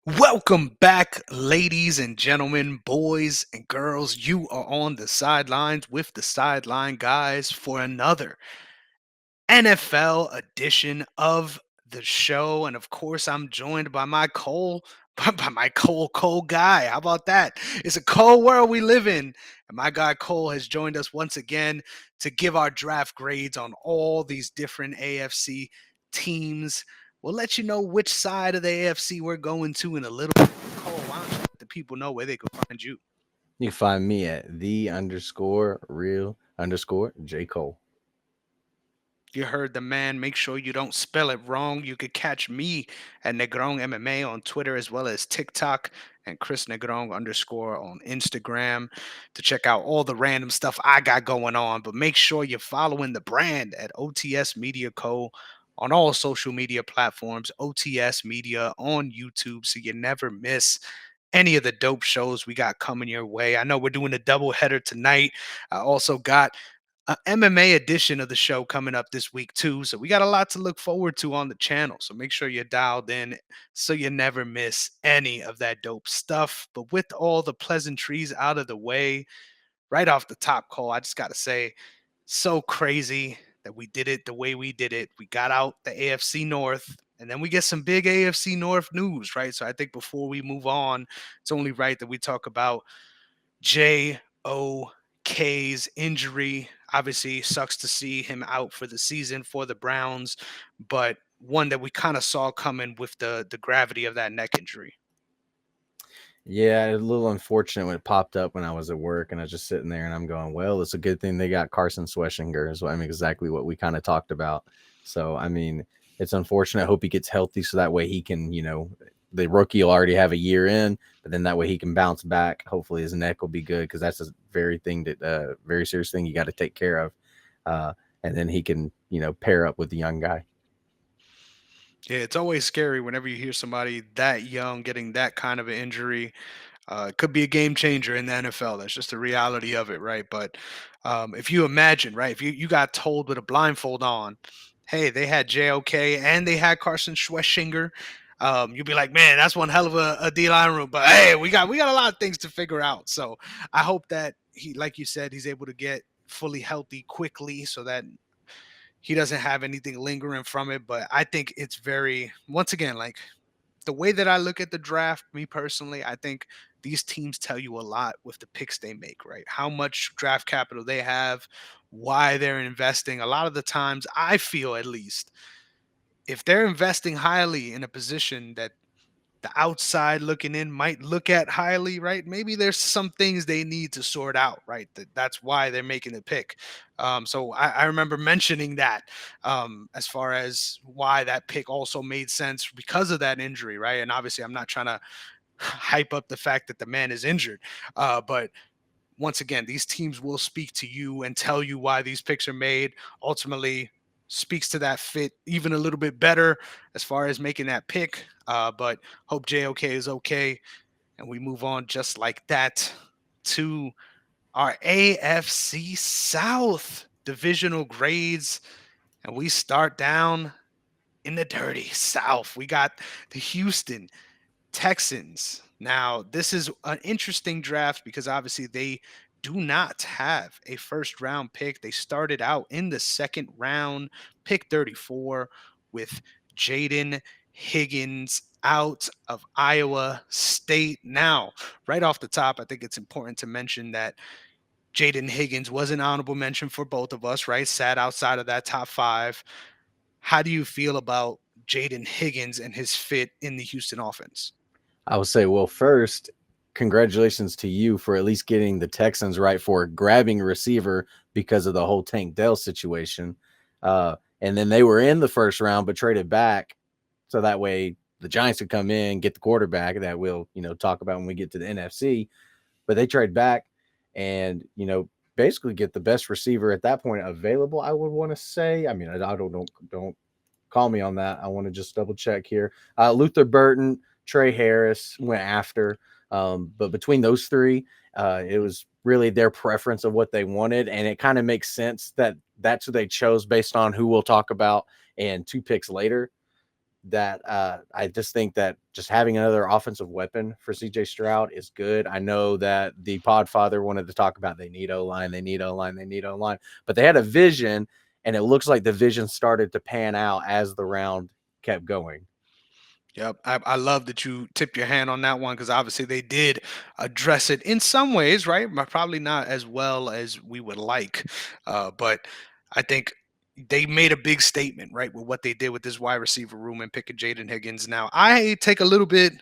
Welcome back, ladies and gentlemen, boys and girls. You are on the sidelines with the sideline guys for another NFL edition of the show. And of course, I'm joined by my Cole, by my Cole guy. How about that? It's a cold world we live in. And my guy Cole has joined us once again to give our draft grades on all these different AFC teams. We'll let you know which side of the AFC we're going to in a little bit. Cole, why don't you let the people know where they can find you? You can find me at the_real_J Cole. You heard the man. Make sure you don't spell it wrong. You could catch me at Negron MMA on Twitter as well as TikTok and Chris Negron underscore on Instagram to check out all the random stuff I got going on. But make sure you're following the brand at OTS Media Co. on all social media platforms, OTS Media on YouTube, so you never miss any of the dope shows we got coming your way. I know we're doing a double header tonight. I also got MMA edition of the show coming up this week too. So we got a lot to look forward to on the channel. So make sure you're dialed in so you never miss any of that dope stuff. But with all the pleasantries out of the way, right off the top, Cole, I just got to say, so crazy that we did it the way we did it. We got out the AFC North, and then we get some big AFC North news, right? So I think before we move on, it's only right that we talk about JOK's injury. Obviously, sucks to see him out for the season for the Browns, but one that we kind of saw coming with the gravity of that neck injury. Yeah, a little unfortunate when it popped up when I was at work and I was just sitting there and I'm going, well, it's a good thing they got Carson Schweschinger is what I mean exactly what we kind of talked about. So I mean, it's unfortunate. I hope he gets healthy so that way he can, the rookie will already have a year in, but then that way he can bounce back. Hopefully his neck will be good because that's a very serious thing you got to take care of. Uh, and then he can, pair up with the young guy. Yeah, it's always scary whenever you hear somebody that young getting that kind of an injury. It could be a game changer in the NFL. That's just the reality of it, right? But if you imagine, right, if you got told with a blindfold on, hey, they had JOK and they had Carson Schweschinger, you'd be like, man, that's one hell of a D line room. But hey, we got a lot of things to figure out. So I hope that he, like you said, he's able to get fully healthy quickly so that he doesn't have anything lingering from it. But I think it's very, once again, like the way that I look at the draft, me personally, I think these teams tell you a lot with the picks they make, right? How much draft capital they have, why they're investing. A lot of the times, I feel at least, if they're investing highly in a position that the outside looking in might look at highly, right? Maybe there's some things they need to sort out, right? That's why they're making the pick. So I remember mentioning that as far as why that pick also made sense because of that injury, right? And obviously, I'm not trying to hype up the fact that the man is injured, but once again, these teams will speak to you and tell you why these picks are made. Ultimately, speaks to that fit even a little bit better as far as making that pick. But hope JOK is okay. And we move on just like that to our AFC South divisional grades. And we start down in the dirty South. We got the Houston Texans. Now, this is an interesting draft because obviously they do not have a first round pick. They started out in the second round, pick 34, with Jaden Higgins out of Iowa State. Now, right off the top, I think it's important to mention that Jaden Higgins was an honorable mention for both of us, right? Sat outside of that top five. How do you feel about Jaden Higgins and his fit in the Houston offense? I would say, well, first, congratulations to you for at least getting the Texans right for grabbing a receiver because of the whole Tank Dell situation. And then they were in the first round, but traded back. So that way the Giants could come in, get the quarterback that we'll, talk about when we get to the NFC. But they trade back and, basically get the best receiver at that point available, I would want to say. I mean, I don't call me on that. I want to just double check here. Luther Burton, Trey Harris went after. But between those three, it was really their preference of what they wanted. And it kind of makes sense that that's who they chose based on who we'll talk about and two picks later. that I just think that just having another offensive weapon for CJ Stroud is good. I know that the Podfather wanted to talk about they need O line, they need O line, they need O line, but they had a vision, and it looks like the vision started to pan out as the round kept going. Yep, I love that you tip your hand on that one because obviously they did address it in some ways, right? But probably not as well as we would like. But I think they made a big statement, right, with what they did with this wide receiver room and picking Jaden Higgins. Now, I take a little bit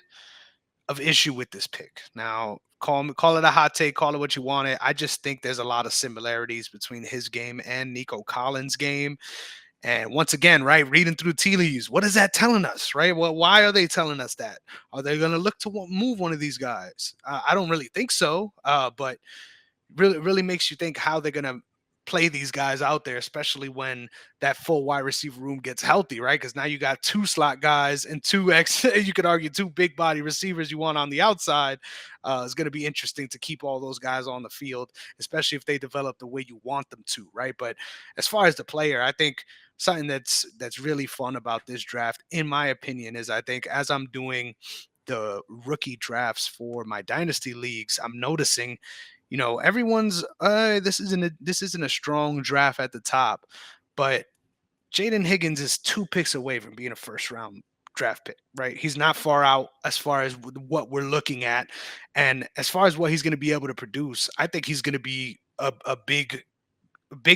of issue with this pick. Now, call it a hot take, call it what you want it. I just think there's a lot of similarities between his game and Nico Collins' game. And once again, right, reading through tea leaves, what is that telling us, right? Well, why are they telling us that? Are they going to look to move one of these guys? I don't really think so, but really makes you think how they're going to play these guys out there, especially when that full wide receiver room gets healthy, right? Because now you got two slot guys and two you could argue two big body receivers you want on the outside. It's going to be interesting to keep all those guys on the field, especially if they develop the way you want them to, right? But as far as the player, I think something that's really fun about this draft, in my opinion, is I think as I'm doing the rookie drafts for my dynasty leagues, I'm noticing, everyone's this isn't a strong draft at the top, but Jaden Higgins is 2 picks away from being a first round draft pick, right? He's not far out as far as what we're looking at. And as far as what he's going to be able to produce, I think he's going to be a big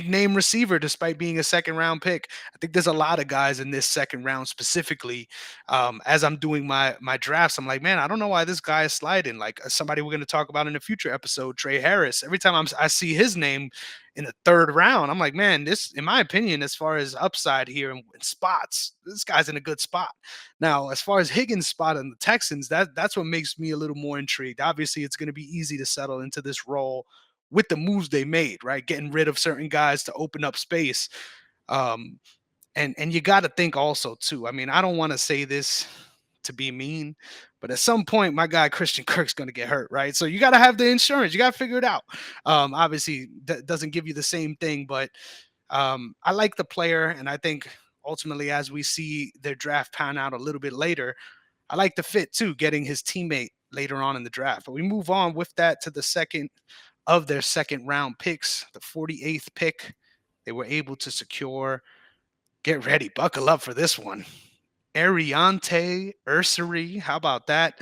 name receiver despite being a second round pick. I think there's a lot of guys in this second round specifically. As I'm doing my drafts, I'm like, man, I don't know why this guy is sliding. Like somebody we're going to talk about in a future episode, Trey Harris. Every time I see his name in the third round, I'm like, man, this, in my opinion, as far as upside here in spots, this guy's in a good spot. Now, as far as Higgins' spot in the Texans, that's what makes me a little more intrigued. Obviously, it's going to be easy to settle into this role with the moves they made, right? Getting rid of certain guys to open up space. Um, and you got to think also too. I mean, I don't want to say this to be mean, but at some point, my guy Christian Kirk's going to get hurt, right? So you got to have the insurance. You got to figure it out. Obviously, that doesn't give you the same thing, but I like the player, and I think ultimately, as we see their draft pan out a little bit later, I like the fit too, getting his teammate later on in the draft. But we move on with that to the second of their second round picks, the 48th pick. They were able to secure, get ready, buckle up for this one. Ariante Ursary. How about that?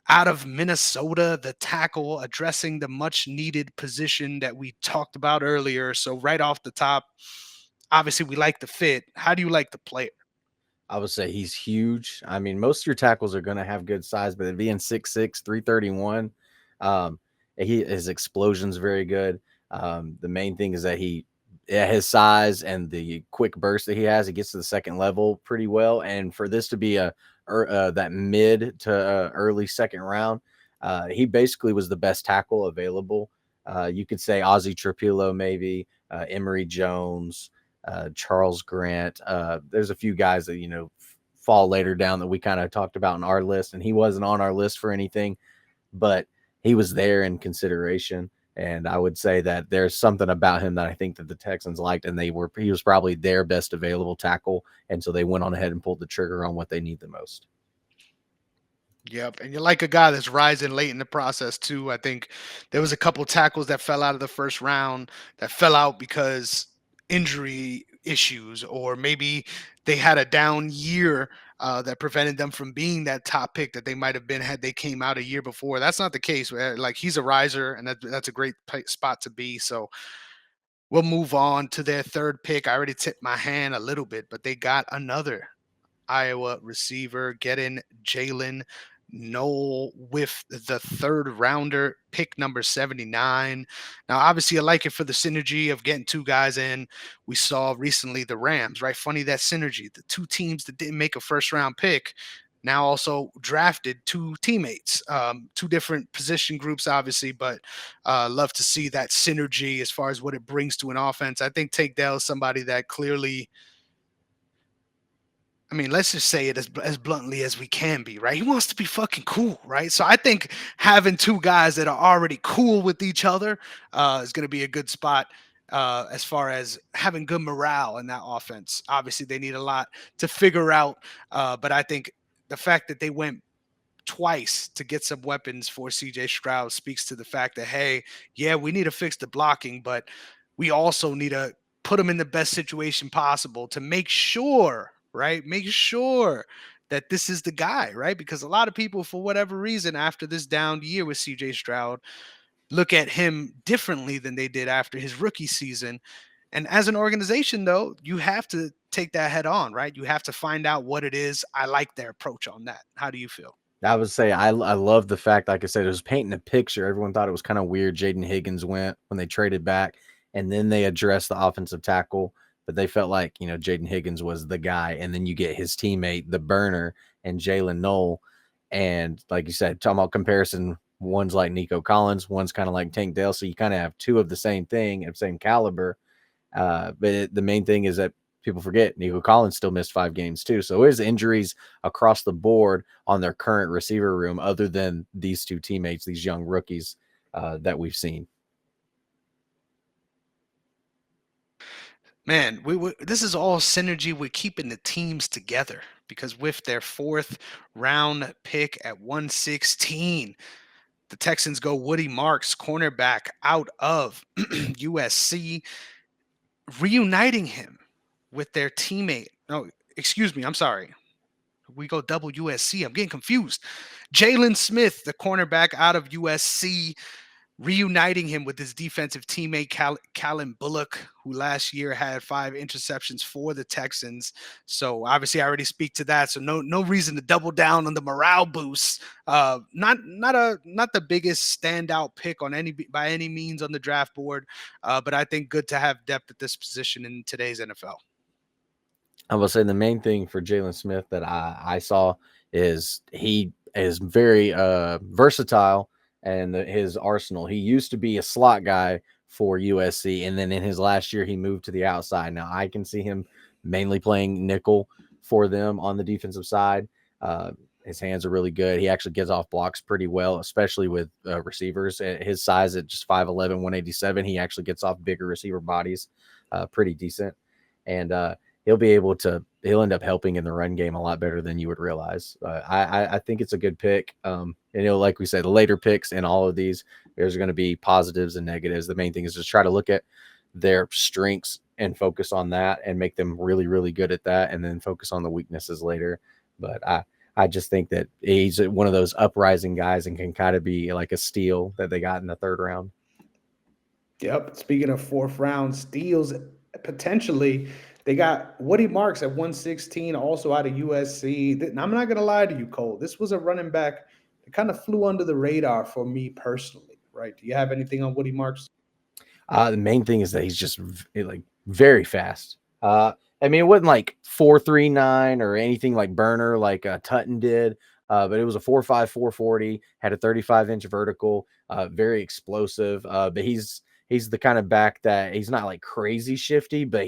Out of Minnesota, the tackle addressing the much needed position that we talked about earlier. So, right off the top, obviously, we like the fit. How do you like the player? I would say he's huge. I mean, most of your tackles are going to have good size, but being 6'6", 331, um, his explosion's very good. The main thing is that his size and the quick burst that he has, he gets to the second level pretty well. And for this to be that mid to early second round, he basically was the best tackle available. You could say Ozzie Trapilo, maybe Emory Jones, Charles Grant. There's a few guys that fall later down that we kind of talked about on our list, and he wasn't on our list for anything, but he was there in consideration. And I would say that there's something about him that I think that the Texans liked, and he was probably their best available tackle, and so they went on ahead and pulled the trigger on what they need the most. Yep, and you're like a guy that's rising late in the process too. I think there was a couple tackles that fell out of the first round that fell out because injury issues, or maybe they had a down year that prevented them from being that top pick that they might have been had they came out a year before. That's not the case. Like he's a riser, and that's a great spot to be. So we'll move on to their third pick. I already tipped my hand a little bit, but they got another Iowa receiver, getting Jalen Noel with the third rounder, pick number 79. Now, obviously, I like it for the synergy of getting two guys in. We saw recently the Rams, right? Funny that synergy. The two teams that didn't make a first round pick now also drafted two teammates, two different position groups, obviously, but love to see that synergy as far as what it brings to an offense. I think Tank Dell is somebody that clearly, I mean, let's just say it as bluntly as we can be, right? He wants to be fucking cool, right? So I think having two guys that are already cool with each other is going to be a good spot. as far as having good morale in that offense. Obviously, they need a lot to figure out, but I think the fact that they went twice to get some weapons for CJ Stroud speaks to the fact that, hey, yeah, we need to fix the blocking, but we also need to put him in the best situation possible to make sure, right? Make sure that this is the guy, right? Because a lot of people, for whatever reason, after this down year with CJ Stroud, look at him differently than they did after his rookie season. And as an organization, though, you have to take that head on, right? You have to find out what it is. I like their approach on that. How do you feel? I would say I love the fact, like I said, it was painting a picture. Everyone thought it was kind of weird. Jaden Higgins went when they traded back, and then they addressed the offensive tackle, but they felt like Jaden Higgins was the guy, and then you get his teammate, the burner, and Jalen Knoll, and like you said, talking about comparison, one's like Nico Collins, one's kind of like Tank Dell, so you kind of have two of the same thing of same caliber. The main thing is that people forget Nico Collins still missed 5 games too. So there's injuries across the board on their current receiver room, other than these two teammates, these young rookies that we've seen. Man, this is all synergy with keeping the teams together because with their fourth round pick at 116, the Texans go Woody Marks, cornerback out of USC, reuniting him with their teammate. No, excuse me. I'm sorry. We go double USC. I'm getting confused. Jalen Smith, the cornerback out of USC, reuniting him with his defensive teammate Callum Bullock, who last year had 5 interceptions for the Texans. So obviously, I already speak to that. So no reason to double down on the morale boost. Not the biggest standout pick on any by any means on the draft board, but I think good to have depth at this position in today's NFL. I will say the main thing for Jalen Smith that I saw is he is very versatile, and his arsenal. He used to be a slot guy for USC, and then in his last year, he moved to the outside. Now I can see him mainly playing nickel for them on the defensive side. Uh, his hands are really good. He actually gets off blocks pretty well, especially with receivers. At his size at just 5'11", 187, he actually gets off bigger receiver bodies pretty decent. And he'll end up helping in the run game a lot better than you would realize. I think it's a good pick. Like we said, the later picks in all of these, there's going to be positives and negatives. The main thing is just try to look at their strengths and focus on that and make them really, really good at that, and then focus on the weaknesses later. But I just think that he's one of those uprising guys and can kind of be like a steal that they got in the third round. Yep. Speaking of fourth round steals, potentially they got Woody Marks at 116, also out of USC. I'm not gonna lie to you, Cole. This was a running back that kind of flew under the radar for me personally. Right? Do you have anything on Woody Marks? The main thing is that he's just like very fast. I mean, it wasn't like 4.39 or anything like burner like Tutton did, but it was a 4.5, 4.40. Had a 35-inch vertical, very explosive. But he's the kind of back that he's not like crazy shifty, but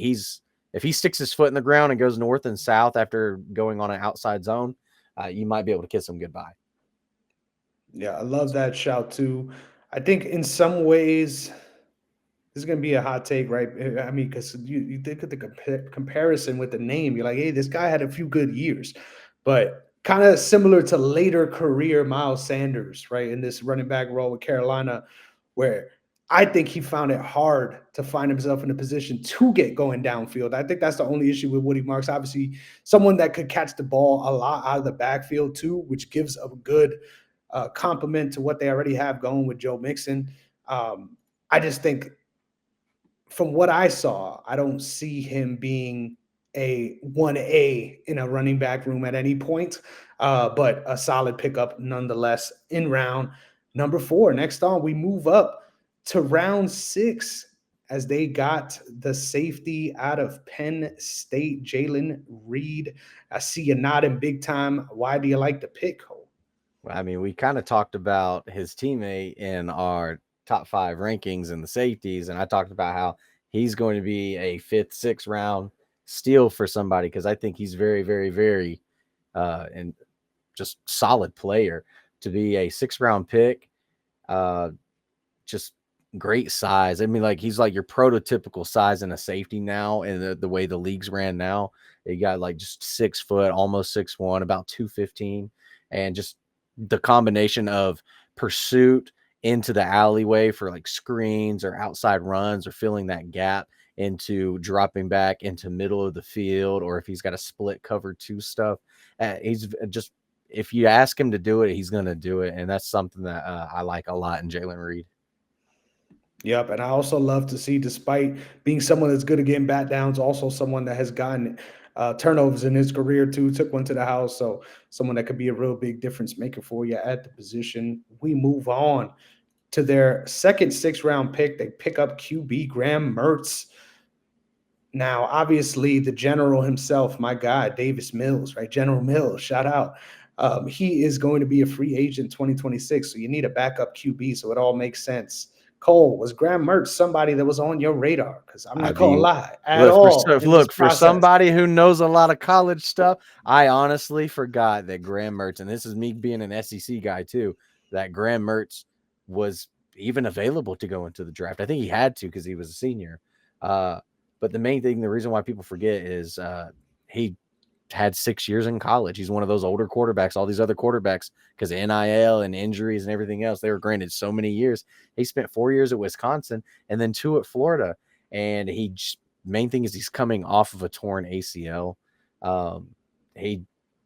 if he sticks his foot in the ground and goes north and south after going on an outside zone, you might be able to kiss him goodbye. Yeah, I love that shout too. I think in some ways this is going to be a hot take, right? I mean, because you think of the comparison with the name, you're like, hey, this guy had a few good years, but kind of similar to later career Miles Sanders, right? In this running back role with Carolina, where I think he found it hard to find himself in a position to get going downfield. I think that's the only issue with Woody Marks. Obviously, someone that could catch the ball a lot out of the backfield too, which gives a good complement to what they already have going with Joe Mixon. I just think from what I saw, I don't see him being a 1A in a running back room at any point, but a solid pickup nonetheless in round number 4. Next on, we move up to round 6 as they got the safety out of Penn State, Jalen Reed. I see you nodding big time. Why do you like the pick, Cole? I mean, we kind of talked about his teammate in our top 5 rankings and the safeties, and I talked about how he's going to be a 5th, 6th round steal for somebody because I think he's very, very, very and just solid player to be a 6th round pick. Just great size. I mean, like he's like your prototypical size in a safety now, and the way the league's ran now, you got like just 6 foot, almost 6'1", about 215, and just the combination of pursuit into the alleyway for like screens or outside runs or filling that gap into dropping back into middle of the field, or if he's got a split cover two stuff, he's just if you ask him to do it, he's going to do it, and that's something that I like a lot in Jalen Reed. Yep, and I also love to see, despite being someone that's good at getting bat downs, also someone that has gotten turnovers in his career too. Took one to the house, so someone that could be a real big difference maker for you at the position. We move on to their second 6th-round pick. They pick up QB Graham Mertz. Now, obviously, the general himself, my guy, Davis Mills, right? General Mills, shout out. He is going to be a free agent 2026, so you need a backup QB, so it all makes sense. Cole, was Graham Mertz somebody that was on your radar? Because I'm I not going to mean, lie at all in this for process. somebody who knows a lot of college stuff, I honestly forgot that Graham Mertz, and this is me being an SEC guy too, that Graham Mertz was even available to go into the draft. I think he had to because he was a senior. But the main thing, the reason why people forget is he had 6 years in college. He's one of those older quarterbacks. All these other quarterbacks, because of NIL and injuries and everything else, they were granted so many years. He spent 4 years at Wisconsin and then 2 at Florida. And main thing is he's coming off of a torn ACL. He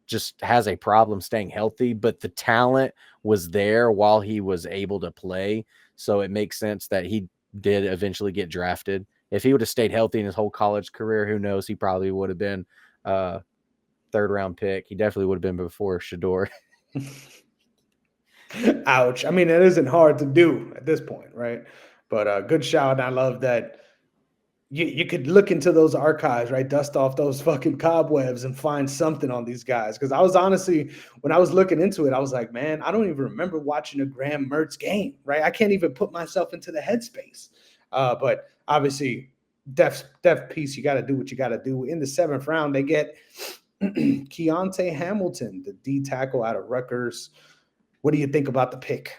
just has a problem staying healthy, but the talent was there while he was able to play. So it makes sense that he did eventually get drafted. If he would have stayed healthy in his whole college career, who knows? He probably would have been 3rd-round pick. He definitely would have been before Shador. Ouch. I mean, it isn't hard to do at this point, right? But good shout. And I love that you could look into those archives, right? Dust off those fucking cobwebs and find something on these guys. Because I was honestly, when I was looking into it, I was like, man, I don't even remember watching a Graham Mertz game, right? I can't even put myself into the headspace. But obviously, def piece, you got to do what you got to do. In the 7th round, they get Keontae Hamilton, the D tackle out of Rutgers. What do you think about the pick?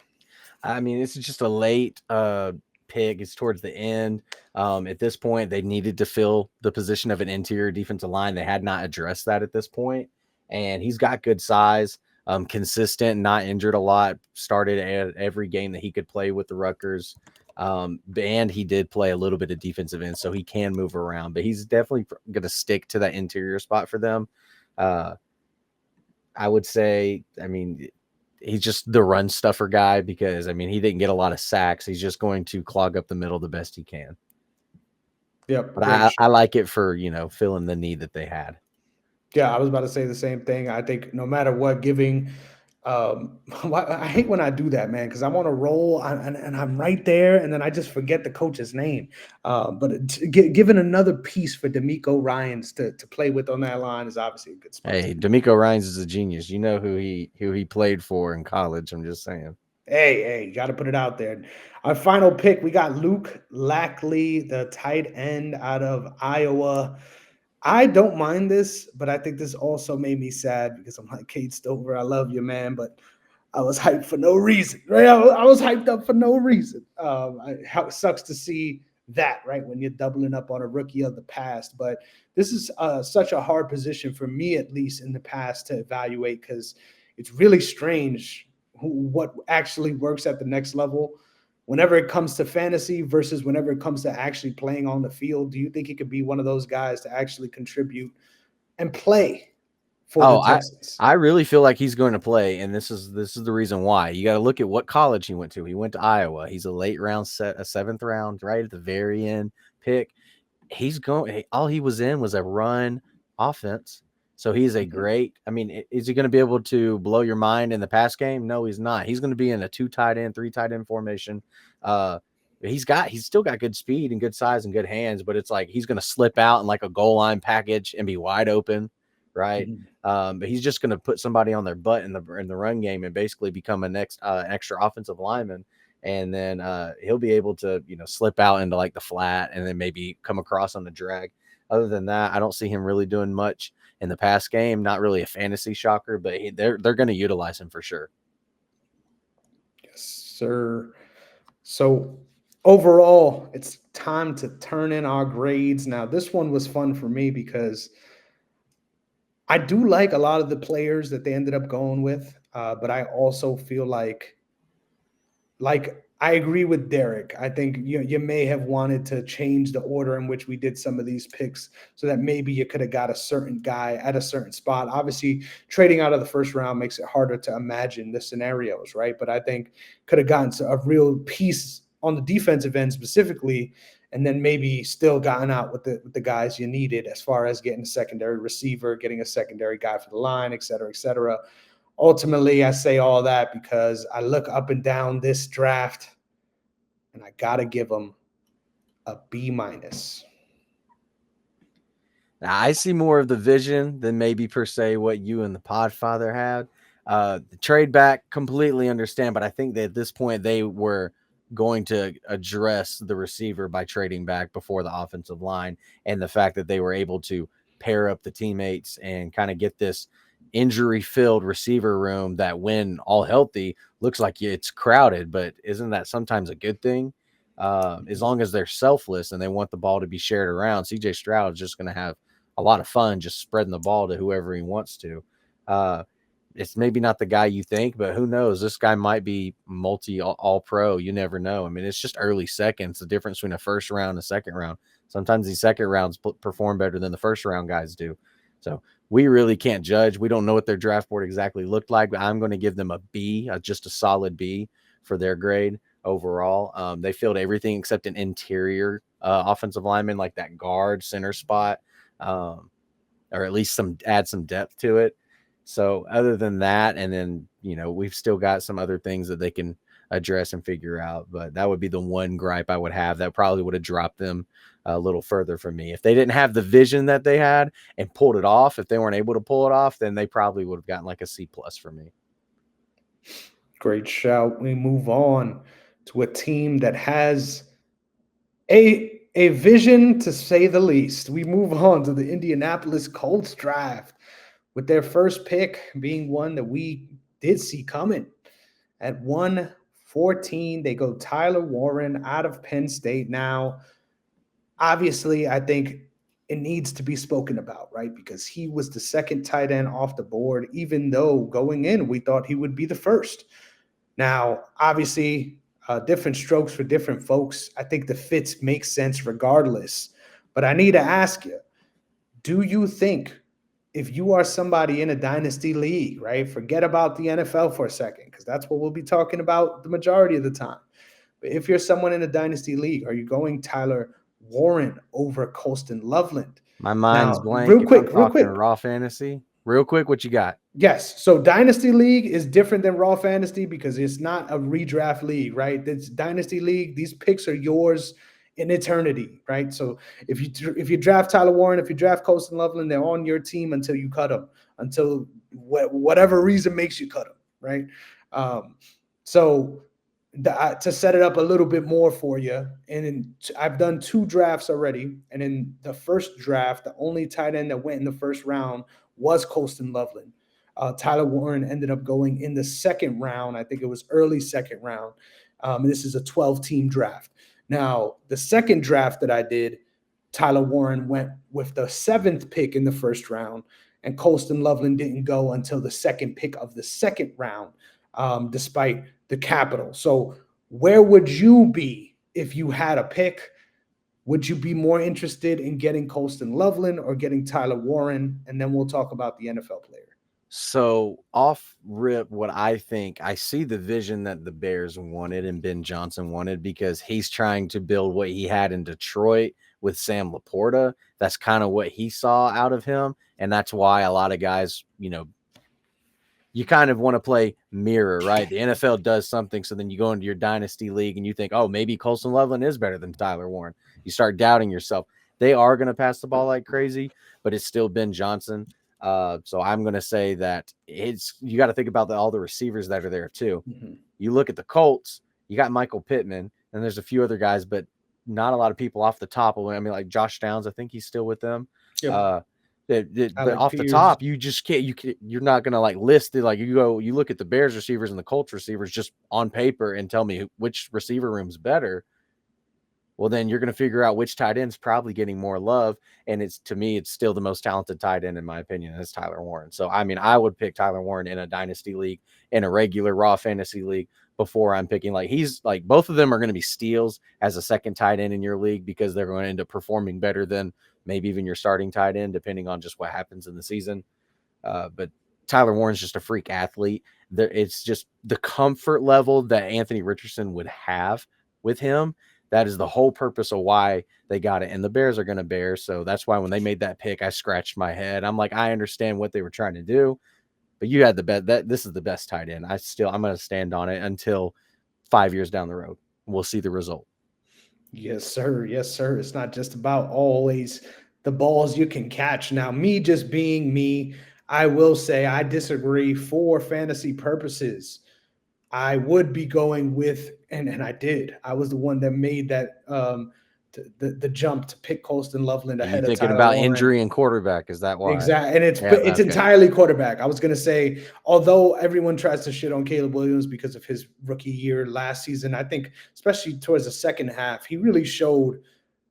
I mean, it's just a late pick. It's towards the end. At this point, they needed to fill the position of an interior defensive line. They had not addressed that at this point. And he's got good size, consistent, not injured a lot, started at every game that he could play with the Rutgers. And he did play a little bit of defensive end, so he can move around. But he's definitely going to stick to that interior spot for them. I would say, I mean, he's just the run stuffer guy because, I mean, he didn't get a lot of sacks. He's just going to clog up the middle the best he can. Yep. But I like it for, filling the need that they had. Yeah, I was about to say the same thing. I think no matter what, giving I hate when I do that, man, because I'm on a roll and I'm right there, and then I just forget the coach's name. But giving another piece for D'Amico Ryans to play with on that line is obviously a good spot. Hey, D'Amico Ryans is a genius. You know who he played for in college. I'm just saying. Hey, got to put it out there. Our final pick, we got Luke Lackley, the tight end out of Iowa. I don't mind this, but I think this also made me sad because I'm like, Kate Stover, I love you, man, but I was hyped for no reason, right? I was hyped up for no reason. It sucks to see that, right, when you're doubling up on a rookie of the past. But this is such a hard position for me, at least in the past, to evaluate because it's really strange what actually works at the next level whenever it comes to fantasy versus whenever it comes to actually playing on the field. Do you think he could be one of those guys to actually contribute and play for the Texans? I really feel like he's going to play, and this is the reason why. You got to look at what college he went to. He went to Iowa. He's a late round a 7th round, right at the very end pick. All he was in was a run offense. So he's a great. I mean, is he going to be able to blow your mind in the pass game? No, he's not. He's going to be in a 2 tight end, 3 tight end formation. He's still got good speed and good size and good hands, but it's like he's going to slip out in like a goal line package and be wide open, right? But he's just going to put somebody on their butt in the run game and basically become an extra offensive lineman. And then he'll be able to, slip out into like the flat and then maybe come across on the drag. Other than that, I don't see him really doing much in the pass game. Not really a fantasy shocker, but they're going to utilize him for sure. Yes, sir. So overall, it's time to turn in our grades. Now, this one was fun for me because I do like a lot of the players that they ended up going with, but I also feel like I agree with Derek. I think you may have wanted to change the order in which we did some of these picks so that maybe you could have got a certain guy at a certain spot. Obviously, trading out of the first round makes it harder to imagine the scenarios, right? But I think could have gotten a real piece on the defensive end specifically, and then maybe still gotten out with the guys you needed as far as getting a secondary receiver, getting a secondary guy for the line, et cetera, et cetera. Ultimately, I say all that because I look up and down this draft and I got to give them a B minus. Now, I see more of the vision than maybe per se what you and the Podfather had. The trade back, completely understand, but I think that at this point they were going to address the receiver by trading back before the offensive line, and the fact that they were able to pair up the teammates and kind of get this injury-filled receiver room that, when all healthy, looks like it's crowded, but isn't that sometimes a good thing? As long as they're selfless and they want the ball to be shared around, CJ Stroud is just going to have a lot of fun just spreading the ball to whoever he wants to. Uh, it's maybe not the guy you think, but who knows? This guy might be multi all pro. You never know. I mean, it's just early seconds, the difference between a first round and a second round. Sometimes these second rounds perform better than the first round guys do. So we really can't judge. We don't know what their draft board exactly looked like, but I'm going to give them a B, just a solid B for their grade overall. They filled everything except an interior offensive lineman, like that guard center spot, or at least add some depth to it. So other than that, and then, we've still got some other things that they can address and figure out, but that would be the one gripe I would have. That probably would have dropped them a little further for me. If they didn't have the vision that they had and pulled it off, if they weren't able to pull it off, then they probably would have gotten like a C+ for me. Great shout. We move on to a team that has a vision, to say the least. We move on to the Indianapolis Colts draft with their first pick being one that we did see coming. At 114, they go Tyler Warren out of Penn State. Now, obviously, I think it needs to be spoken about, right? Because he was the second tight end off the board, even though going in, we thought he would be the first. Now, obviously, different strokes for different folks. I think the fits make sense regardless. But I need to ask you, do you think if you are somebody in a dynasty league, right? Forget about the NFL for a second, because that's what we'll be talking about the majority of the time. But if you're someone in a dynasty league, are you going Tyler Warren over Colston Loveland? My mind's Now, blank. real If I'm quick, real talking quick. raw fantasy, real quick, what you got? Yes. So Dynasty League is different than Raw Fantasy because it's not a redraft league, right? It's Dynasty League. These picks are yours in eternity, right? So if you draft Tyler Warren, if you draft Colston Loveland, they're on your team until you cut them, until whatever reason makes you cut them, right? So to set it up a little bit more for you, and I've done 2 drafts already, and in the first draft, the only tight end that went in the first round was Colston Loveland. Tyler Warren ended up going in the second round. I think it was early second round. This is a 12-team draft. Now, the second draft that I did, Tyler Warren went with the 7th pick in the first round, and Colston Loveland didn't go until the second pick of the second round, despite the capital. So where would you be if you had a pick? Would you be more interested in getting Colston Loveland or getting Tyler Warren? And then we'll talk about the NFL player. So off rip, what I think, I see the vision that the Bears wanted and Ben Johnson wanted, because he's trying to build what he had in Detroit with Sam Laporta. That's kind of what he saw out of him. And that's why a lot of guys, you kind of want to play mirror, right? The NFL does something, so then you go into your dynasty league and you think, oh, maybe Colston Loveland is better than Tyler Warren. You start doubting yourself. They are going to pass the ball like crazy, but it's still Ben Johnson. So I'm going to say that you got to think about all the receivers that are there too. Mm-hmm. You look at the Colts, you got Michael Pittman, and there's a few other guys, but not a lot of people off the top. I mean, like Josh Downs, I think he's still with them. Yep. But off the top, you just can't. You're not gonna like list it. Like you look at the Bears receivers and the Colts receivers just on paper and tell me which receiver room's better. Well, then you're going to figure out which tight end's probably getting more love. And to me, it's still the most talented tight end, in my opinion, is Tyler Warren. So, I mean, I would pick Tyler Warren in a dynasty league, in a regular raw fantasy league, before I'm picking, he's like, both of them are going to be steals as a second tight end in your league, because they're going to end up performing better than maybe even your starting tight end, depending on just what happens in the season. But Tyler Warren's just a freak athlete. It's just the comfort level that Anthony Richardson would have with him. That is the whole purpose of why they got it. And the Bears are going to bear. So that's why when they made that pick, I scratched my head. I'm like, I understand what they were trying to do, but you had the bet that this is the best tight end. I'm going to stand on it until 5 years down the road. We'll see the result. Yes, sir. Yes, sir. It's not just about always the balls you can catch. Now, me just being me, I will say I disagree for fantasy purposes. I would be going with, and I did. I was the one that made that the jump to pick Colston Loveland Are you ahead of thinking Tyler about Warren. injury and quarterback? Is that why? Exactly, and it's Yeah, it's okay. entirely quarterback. I was going to say, although everyone tries to shit on Caleb Williams because of his rookie year last season, I think especially towards the second half, he really showed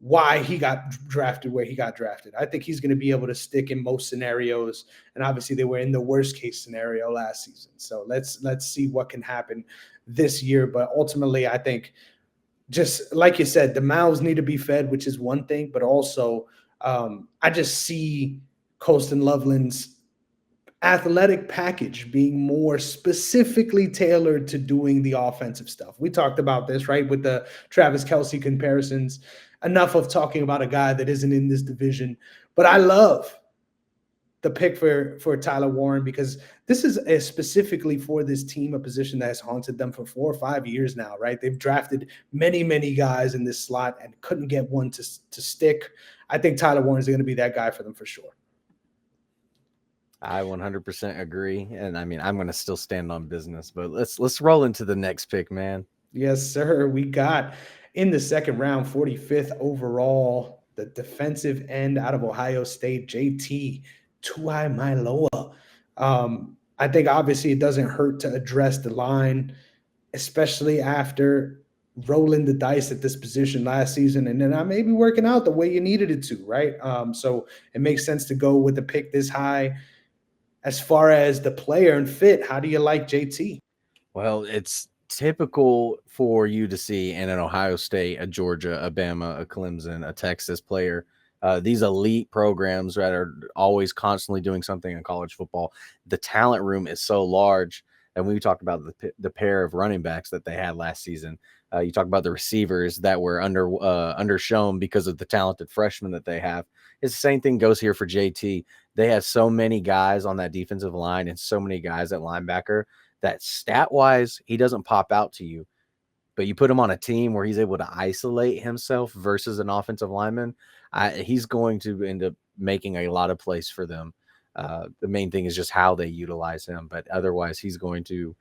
why he got drafted where he got drafted. I think he's going to be able to stick in most scenarios, and obviously they were in the worst case scenario last season. So let's see what can happen this year. But ultimately, I think, just like you said, the mouths need to be fed, which is one thing, but also I just see Colston Loveland's athletic package being more specifically tailored to doing the offensive stuff. We talked about this, right, with the Travis Kelce comparisons. Enough of talking about a guy that isn't in this division, but I love the pick for Tyler Warren, because this is specifically for this team, a position that has haunted them for 4 or 5 years now, right? They've drafted many guys in this slot and couldn't get one to stick. I think Tyler Warren is going to be that guy for them for sure. I 100% agree, and I mean, I'm going to still stand on business, but let's roll into the next pick, man. Yes, sir. We got in the second round, 45th overall, the defensive end out of Ohio State, JT Tuimailoa. I think obviously it doesn't hurt to address the line, especially after rolling the dice at this position last season, and then not maybe working out the way you needed it to, right? So it makes sense to go with the pick this high. As far as the player and fit, how do you like JT? Well, it's typical for you to see in an Ohio State, a Georgia, a Bama, a Clemson, a Texas player, these elite programs that are always constantly doing something in college football. The talent room is so large. And we talked about the pair of running backs that they had last season. You talk about the receivers that were undershown because of the talented freshmen that they have. It's the same thing goes here for JT. They have so many guys on that defensive line and so many guys at linebacker that stat-wise, he doesn't pop out to you. But you put him on a team where he's able to isolate himself versus an offensive lineman, he's going to end up making a lot of plays for them. The main thing is just how they utilize him. But otherwise, he's going to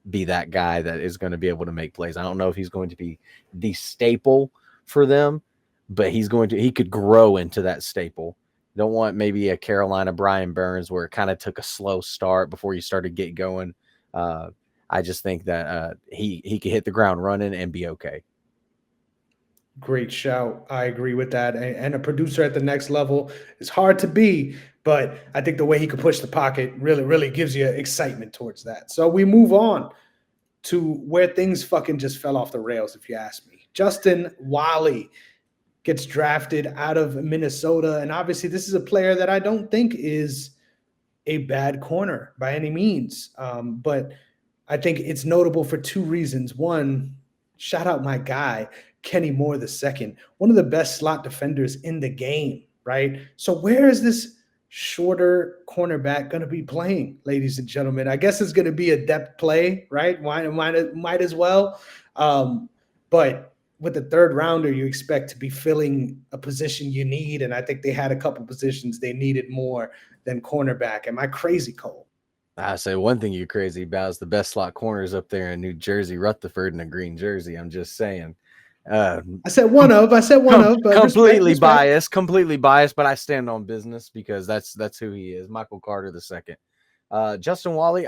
be that guy that is going to be able to make plays. I don't know if he's going to be the staple for them, but he could grow into that staple. Don't want maybe a Carolina Brian Burns where it kind of took a slow start before you started get going. I just think that he could hit the ground running and be okay. Great shout. I agree with that. And a producer at the next level is hard to be, but I think the way he could push the pocket really gives you excitement towards that. So we move on to where things fucking just fell off the rails, if you ask me. Justin Wally gets drafted out of Minnesota. And obviously, this is a player that I don't think is a bad corner by any means. But I think it's notable for two reasons. One, shout out my guy, Kenny Moore II, one of the best slot defenders in the game, right? So where is this shorter cornerback going to be playing, ladies and gentlemen? I guess it's going to be a depth play, right? Might as well. But with the third rounder, you expect to be filling a position you need. And I think they had a couple positions they needed more than cornerback. Am I crazy, Cole? I say one thing you're crazy about is the best slot corners up there in New Jersey, Rutherford in a green jersey. I'm just saying. I said one of, but completely respect. biased, but I stand on business because that's who he is. Michael Carter II. Justin Wally,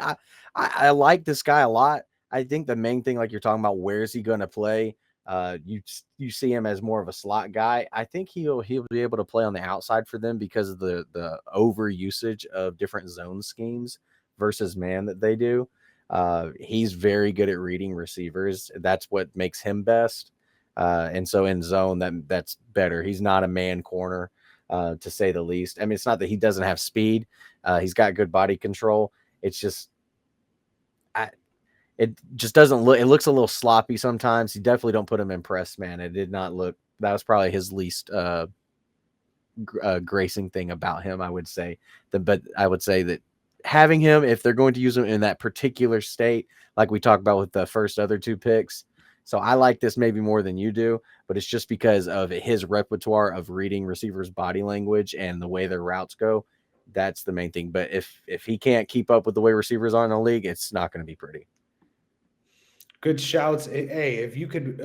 I like this guy a lot. I think the main thing, like you're talking about, where is he going to play? You see him as more of a slot guy. I think he'll be able to play on the outside for them because of the over usage of different zone schemes versus man that they do. He's very good at reading receivers. That's what makes him best. And so in zone, that's better. He's not a man corner, to say the least. I mean, it's not that he doesn't have speed. He's got good body control. It's just, it just doesn't look. It looks a little sloppy sometimes. You definitely don't put him in press, man. It did not look. That was probably his least gracing thing about him, I would say. But I would say that having him, if they're going to use him in that particular state, like we talked about with the first other two picks. So I like this maybe more than you do, but it's just because of his repertoire of reading receivers' body language and the way their routes go. That's the main thing. But if he can't keep up with the way receivers are in the league, it's not going to be pretty. Good shouts. Hey, if you could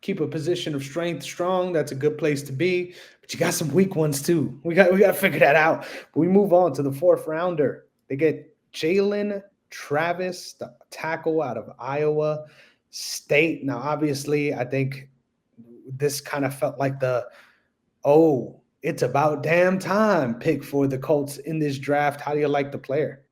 keep a position of strength strong, that's a good place to be. But you got some weak ones too. We got to figure that out. But we move on to the fourth rounder. They get Jalen Travis, the tackle out of Iowa State. Now, obviously, I think this kind of felt like it's about damn time pick for the Colts in this draft. How do you like the player?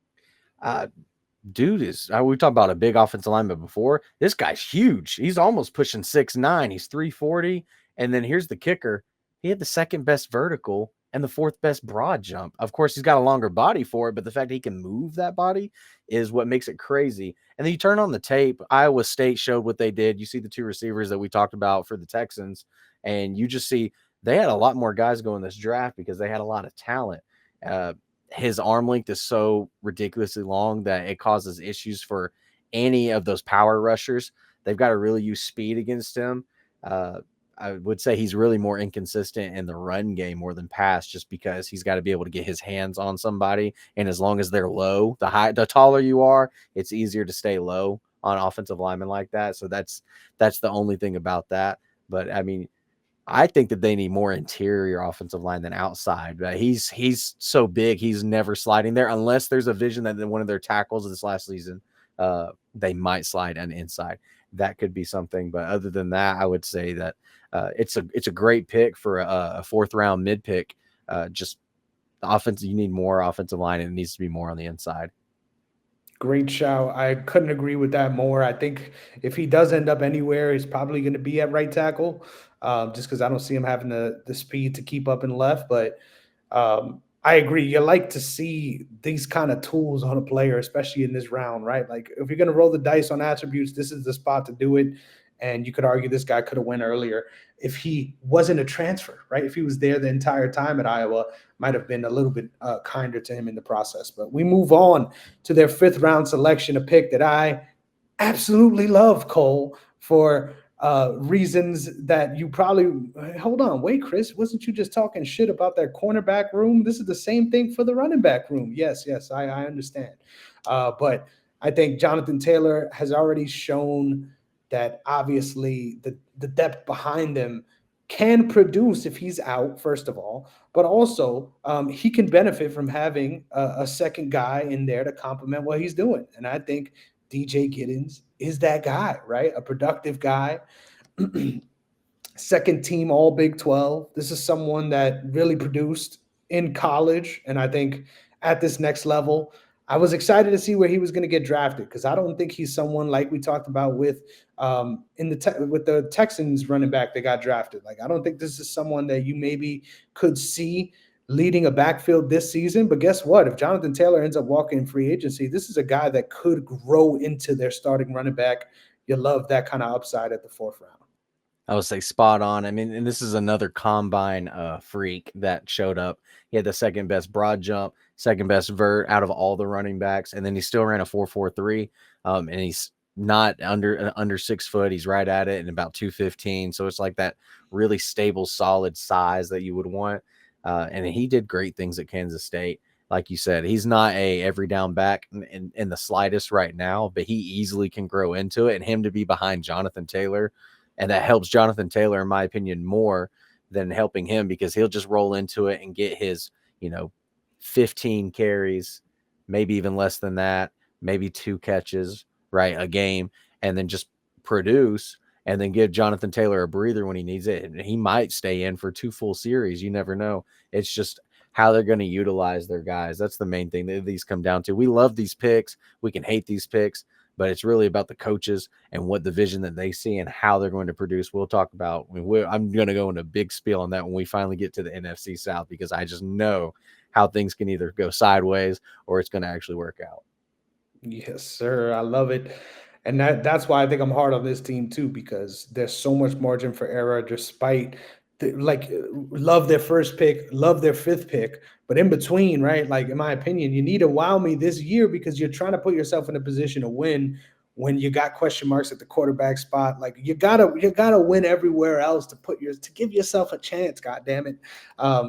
Dude we talked about a big offensive lineman before. This guy's huge. He's almost pushing 6'9". He's 340. And then here's the kicker. He had the second best vertical and the fourth best broad jump. Of course, he's got a longer body for it, but the fact that he can move that body is what makes it crazy. And then you turn on the tape. Iowa State showed what they did. You see the two receivers that we talked about for the Texans, and you just see they had a lot more guys go in this draft because they had a lot of talent. His arm length is so ridiculously long that it causes issues for any of those power rushers. They've got to really use speed against him. I would say he's really more inconsistent in the run game more than pass, just because he's got to be able to get his hands on somebody. And as long as they're low, the taller you are, it's easier to stay low on offensive linemen like that. So that's the only thing about that. But I mean, I think that they need more interior offensive line than outside. But he's so big, he's never sliding there unless there's a vision that one of their tackles this last season, they might slide on inside. That could be something. But other than that, I would say that it's a great pick for a fourth round mid pick. Just the offense, you need more offensive line, and it needs to be more on the inside. Great shout. I couldn't agree with that more. I think if he does end up anywhere, he's probably going to be at right tackle, just because I don't see him having the speed to keep up in left. But I agree. You like to see these kind of tools on a player, especially in this round, right? Like if you're going to roll the dice on attributes, this is the spot to do it. And you could argue this guy could have went earlier if he wasn't a transfer, right? If he was there the entire time at Iowa, might have been a little bit kinder to him in the process. But we move on to their fifth round selection, a pick that I absolutely love, Cole, for reasons that you probably hold on. Wait, Chris, wasn't you just talking shit about that cornerback room? This is the same thing for the running back room. Yes, I understand. But I think Jonathan Taylor has already shown that obviously the depth behind him can produce if he's out, first of all, but also he can benefit from having a second guy in there to complement what he's doing. And I think DJ Giddens is that guy, right? A productive guy, second team all Big 12. This is someone that really produced in college. And I think at this next level, I was excited to see where he was going to get drafted, because I don't think he's someone like we talked about with with the Texans running back that got drafted. Like, I don't think this is someone that you maybe could see leading a backfield this season. But guess what? If Jonathan Taylor ends up walking in free agency, this is a guy that could grow into their starting running back. You love that kind of upside at the fourth round. I would say spot on. I mean, and this is another combine freak that showed up. He had the second best broad jump, second best vert out of all the running backs, and then he still ran a 4.43. And he's not under 6 foot. He's right at it, and about 215. So it's like that really stable, solid size that you would want. And he did great things at Kansas State. Like you said, he's not a every down back in the slightest right now, but he easily can grow into it. And him to be behind Jonathan Taylor, and that helps Jonathan Taylor, in my opinion, more than helping him, because he'll just roll into it and get his, 15 carries, maybe even less than that, maybe 2 catches, right, a game, and then just produce. and then give Jonathan Taylor a breather when he needs it. And he might stay in for 2 full series. You never know. It's just how they're going to utilize their guys. That's the main thing that these come down to. We love these picks. We can hate these picks, but it's really about the coaches and what the vision that they see and how they're going to produce. We'll talk about, I'm going to go into a big spiel on that when we finally get to the NFC South, because I just know how things can either go sideways or it's going to actually work out. Yes, sir. I love it. And that's why I think I'm hard on this team too, because there's so much margin for error despite love their first pick, love their fifth pick, but in between, right? Like in my opinion, you need to wow me this year because you're trying to put yourself in a position to win when you got question marks at the quarterback spot. Like you gotta win everywhere else to give yourself a chance. God damn it.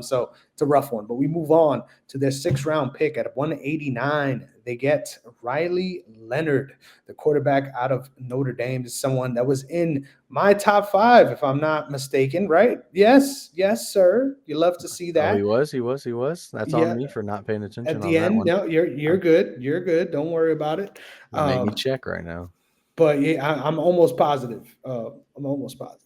So it's a rough one, but we move on to their 6th round pick at 189. They get Riley Leonard, the quarterback out of Notre Dame. Is someone that was in my top 5, if I'm not mistaken, right? Yes, sir. You love to see that. Oh, he was. That's on me for not paying attention At on the that end, one. no, you're good. You're good. Don't worry about it. Make me check right now. But yeah, I'm almost positive. I'm almost positive.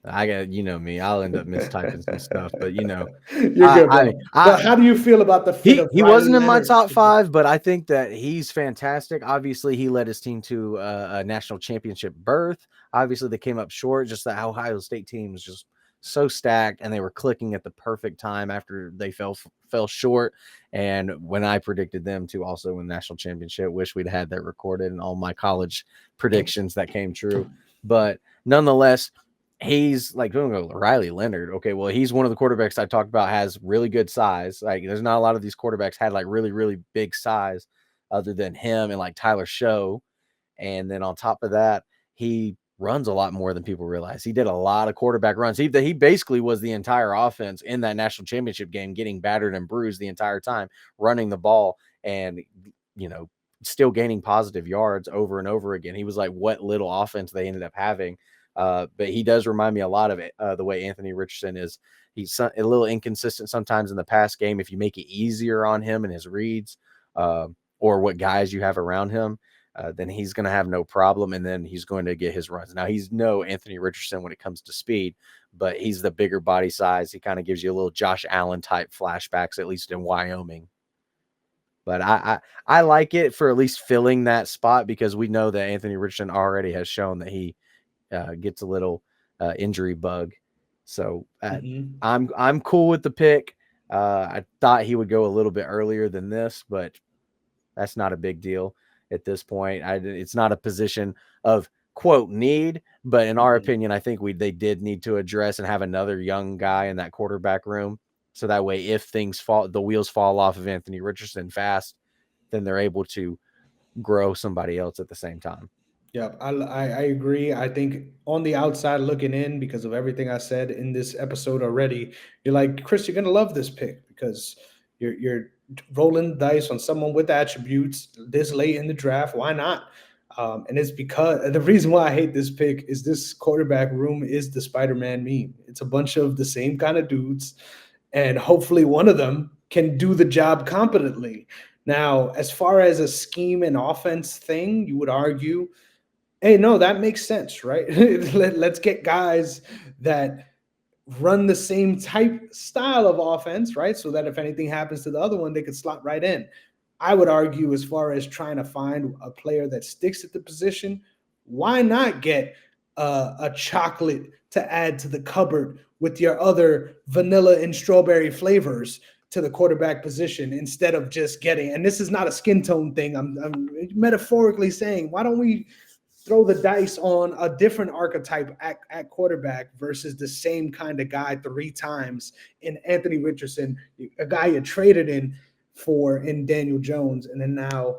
I got, me, I'll end up mistyping some stuff, but you're good, bro. But how do you feel about the fit of he Riley wasn't in my Leonard? top 5, but I think that he's fantastic. Obviously, he led his team to a national championship berth. Obviously, they came up short. Just the Ohio State team was just so stacked, and they were clicking at the perfect time after they fell short. And when I predicted them to also win the national championship, wish we'd had that recorded and all my college predictions that came true. But nonetheless, he's like, Riley Leonard. Okay, well, he's one of the quarterbacks I talked about, has really good size. Like, there's not a lot of these quarterbacks had like really, really big size other than him and like Tyler Show. And then on top of that, he runs a lot more than people realize. He did a lot of quarterback runs. He basically was the entire offense in that national championship game, getting battered and bruised the entire time, running the ball and, still gaining positive yards over and over again. He was like what little offense they ended up having. But he does remind me a lot of it, the way Anthony Richardson is. He's a little inconsistent sometimes in the pass game. If you make it easier on him and his reads, or what guys you have around him, then he's going to have no problem, and then he's going to get his runs. Now, he's no Anthony Richardson when it comes to speed, but he's the bigger body size. He kind of gives you a little Josh Allen type flashbacks, at least in Wyoming. But I like it for at least filling that spot, because we know that Anthony Richardson already has shown that he gets a little injury bug. So I'm cool with the pick. I thought he would go a little bit earlier than this, but that's not a big deal at this point. It's not a position of quote need, but in our opinion, I think they did need to address and have another young guy in that quarterback room. So that way, if the wheels fall off of Anthony Richardson fast, then they're able to grow somebody else at the same time. Yeah, I agree. I think on the outside looking in, because of everything I said in this episode already, you're like, Chris, you're gonna love this pick because you're rolling dice on someone with attributes this late in the draft. Why not? And it's because the reason why I hate this pick is this quarterback room is the Spider-Man meme. It's a bunch of the same kind of dudes, and hopefully one of them can do the job competently. Now, as far as a scheme and offense thing, you would argue, hey, no, that makes sense, right? Let's get guys that run the same type style of offense, right? So that if anything happens to the other one, they could slot right in. I would argue, as far as trying to find a player that sticks at the position, why not get a chocolate to add to the cupboard with your other vanilla and strawberry flavors to the quarterback position, instead of just getting, and this is not a skin tone thing, I'm metaphorically saying, why don't we throw the dice on a different archetype at quarterback versus the same kind of guy 3 times in Anthony Richardson, a guy you traded in Daniel Jones, and then now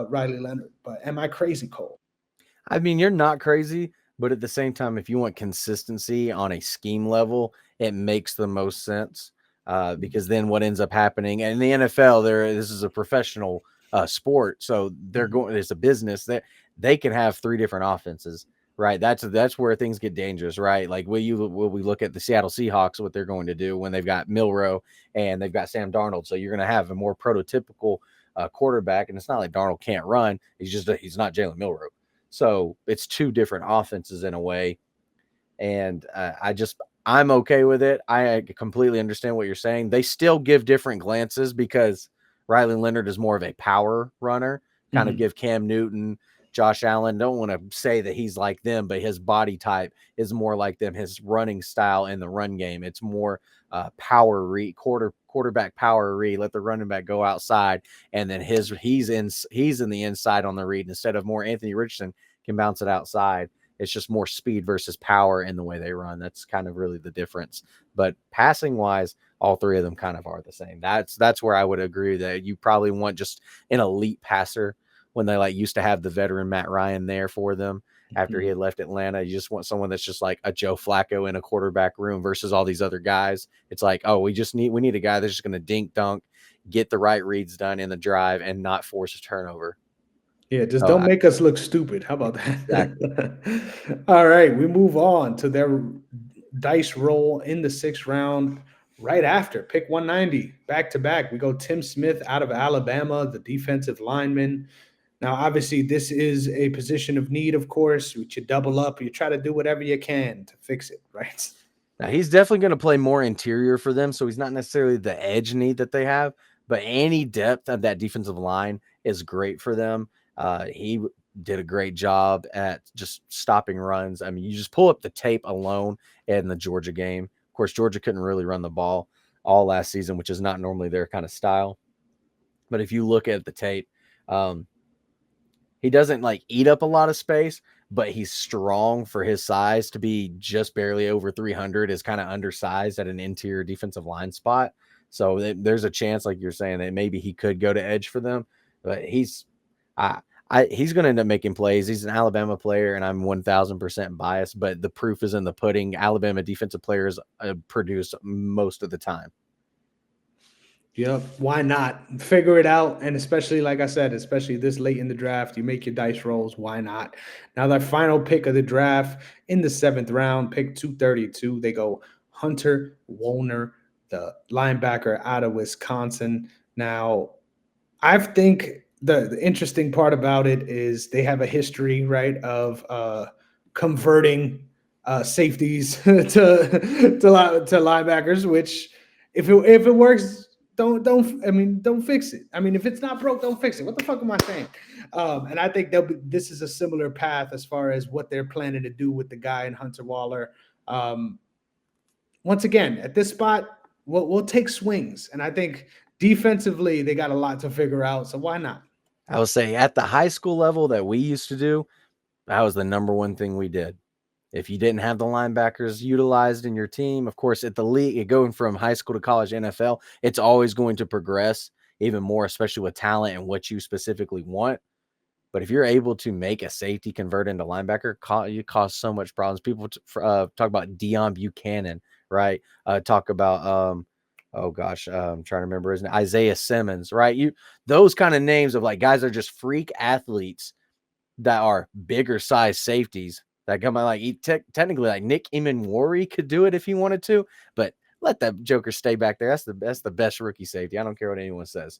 Riley Leonard. But am I crazy, Cole? I mean, you're not crazy, but at the same time, if you want consistency on a scheme level, it makes the most sense, because then what ends up happening, and in the NFL, this is a professional sport, so it's a business that they can have 3 different offenses, right? That's where things get dangerous, right? Like we look at the Seattle Seahawks, what they're going to do when they've got Milroe and they've got Sam Darnold. So you're going to have a more prototypical quarterback, and it's not like Darnold can't run. He's not Jalen Milroe. So it's two different offenses in a way. And I'm okay with it. I completely understand what you're saying. They still give different glances because Riley Leonard is more of a power runner, kind of give Cam Newton, Josh Allen. Don't want to say that he's like them, but his body type is more like them. His running style in the run game, it's more power read, quarterback power read. Let the running back go outside, and then he's in the inside on the read instead of more Anthony Richardson can bounce it outside. It's just more speed versus power in the way they run. That's kind of really the difference. But passing wise, all three of them kind of are the same. That's where I would agree that you probably want just an elite passer when they used to have the veteran Matt Ryan there for them after he had left Atlanta. You just want someone that's just like a Joe Flacco in a quarterback room versus all these other guys. It's like, oh, we need a guy that's just going to dink dunk, get the right reads done in the drive, and not force a turnover. Yeah, just don't make us look stupid. How about that? Exactly. All right, we move on to their dice roll in the 6th round. Right after pick 190, back to back, we go Tim Smith out of Alabama, the defensive lineman. Now, obviously, this is a position of need, of course. You double up, you try to do whatever you can to fix it, right? Now, he's definitely going to play more interior for them, so he's not necessarily the edge need that they have, but any depth of that defensive line is great for them. He did a great job at just stopping runs. I mean, you just pull up the tape alone in the Georgia game. Of course, Georgia couldn't really run the ball all last season, which is not normally their kind of style. But if you look at the tape, he doesn't eat up a lot of space, but he's strong for his size. To be just barely over 300 is kind of undersized at an interior defensive line spot. So there's a chance, like you're saying, that maybe he could go to edge for them, but he's going to end up making plays. He's an Alabama player, and I'm 1,000% biased, but the proof is in the pudding. Alabama defensive players produce most of the time. Yep. Why not? Figure it out. And especially, like I said, especially this late in the draft, you make your dice rolls. Why not? Now, their final pick of the draft in the 7th round, pick 232, they go Hunter Wollner, the linebacker out of Wisconsin. Now, I think the interesting part about it is they have a history, right, of converting safeties to linebackers, which if it works, don't fix it. I mean, if it's not broke, don't fix it. What the fuck am I saying? And I think this is a similar path as far as what they're planning to do with the guy in Hunter Waller. Once again, at this spot, we'll take swings, and I think defensively they got a lot to figure out. So why not? I would say at the high school level that we used to do, that was the number one thing we did. If you didn't have the linebackers utilized in your team, of course, at the league, going from high school to college, NFL, it's always going to progress even more, especially with talent and what you specifically want. But if you're able to make a safety convert into linebacker, you cause so much problems. People talk about Deion Buchanan, right? Talk about, I'm trying to remember his name, Isaiah Simmons, right? Those kind of names of guys are just freak athletes that are bigger size safeties that come out technically Nick Emanwari could do it if he wanted to, but let that joker stay back there. That's the best rookie safety. I don't care what anyone says.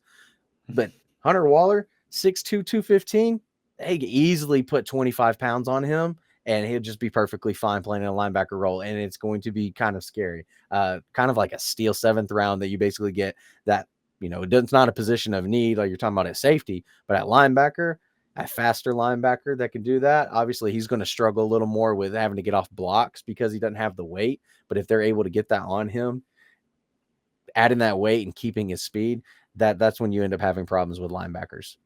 But Hunter Waller, 6'2", 215, they could easily put 25 pounds on him, and he'll just be perfectly fine playing in a linebacker role, and it's going to be kind of scary. Kind of like a steal 7th round that you basically get that, it's not a position of need like you're talking about at safety, but at linebacker, a faster linebacker that can do that. Obviously, he's going to struggle a little more with having to get off blocks because he doesn't have the weight. But if they're able to get that on him, adding that weight and keeping his speed, that's when you end up having problems with linebackers.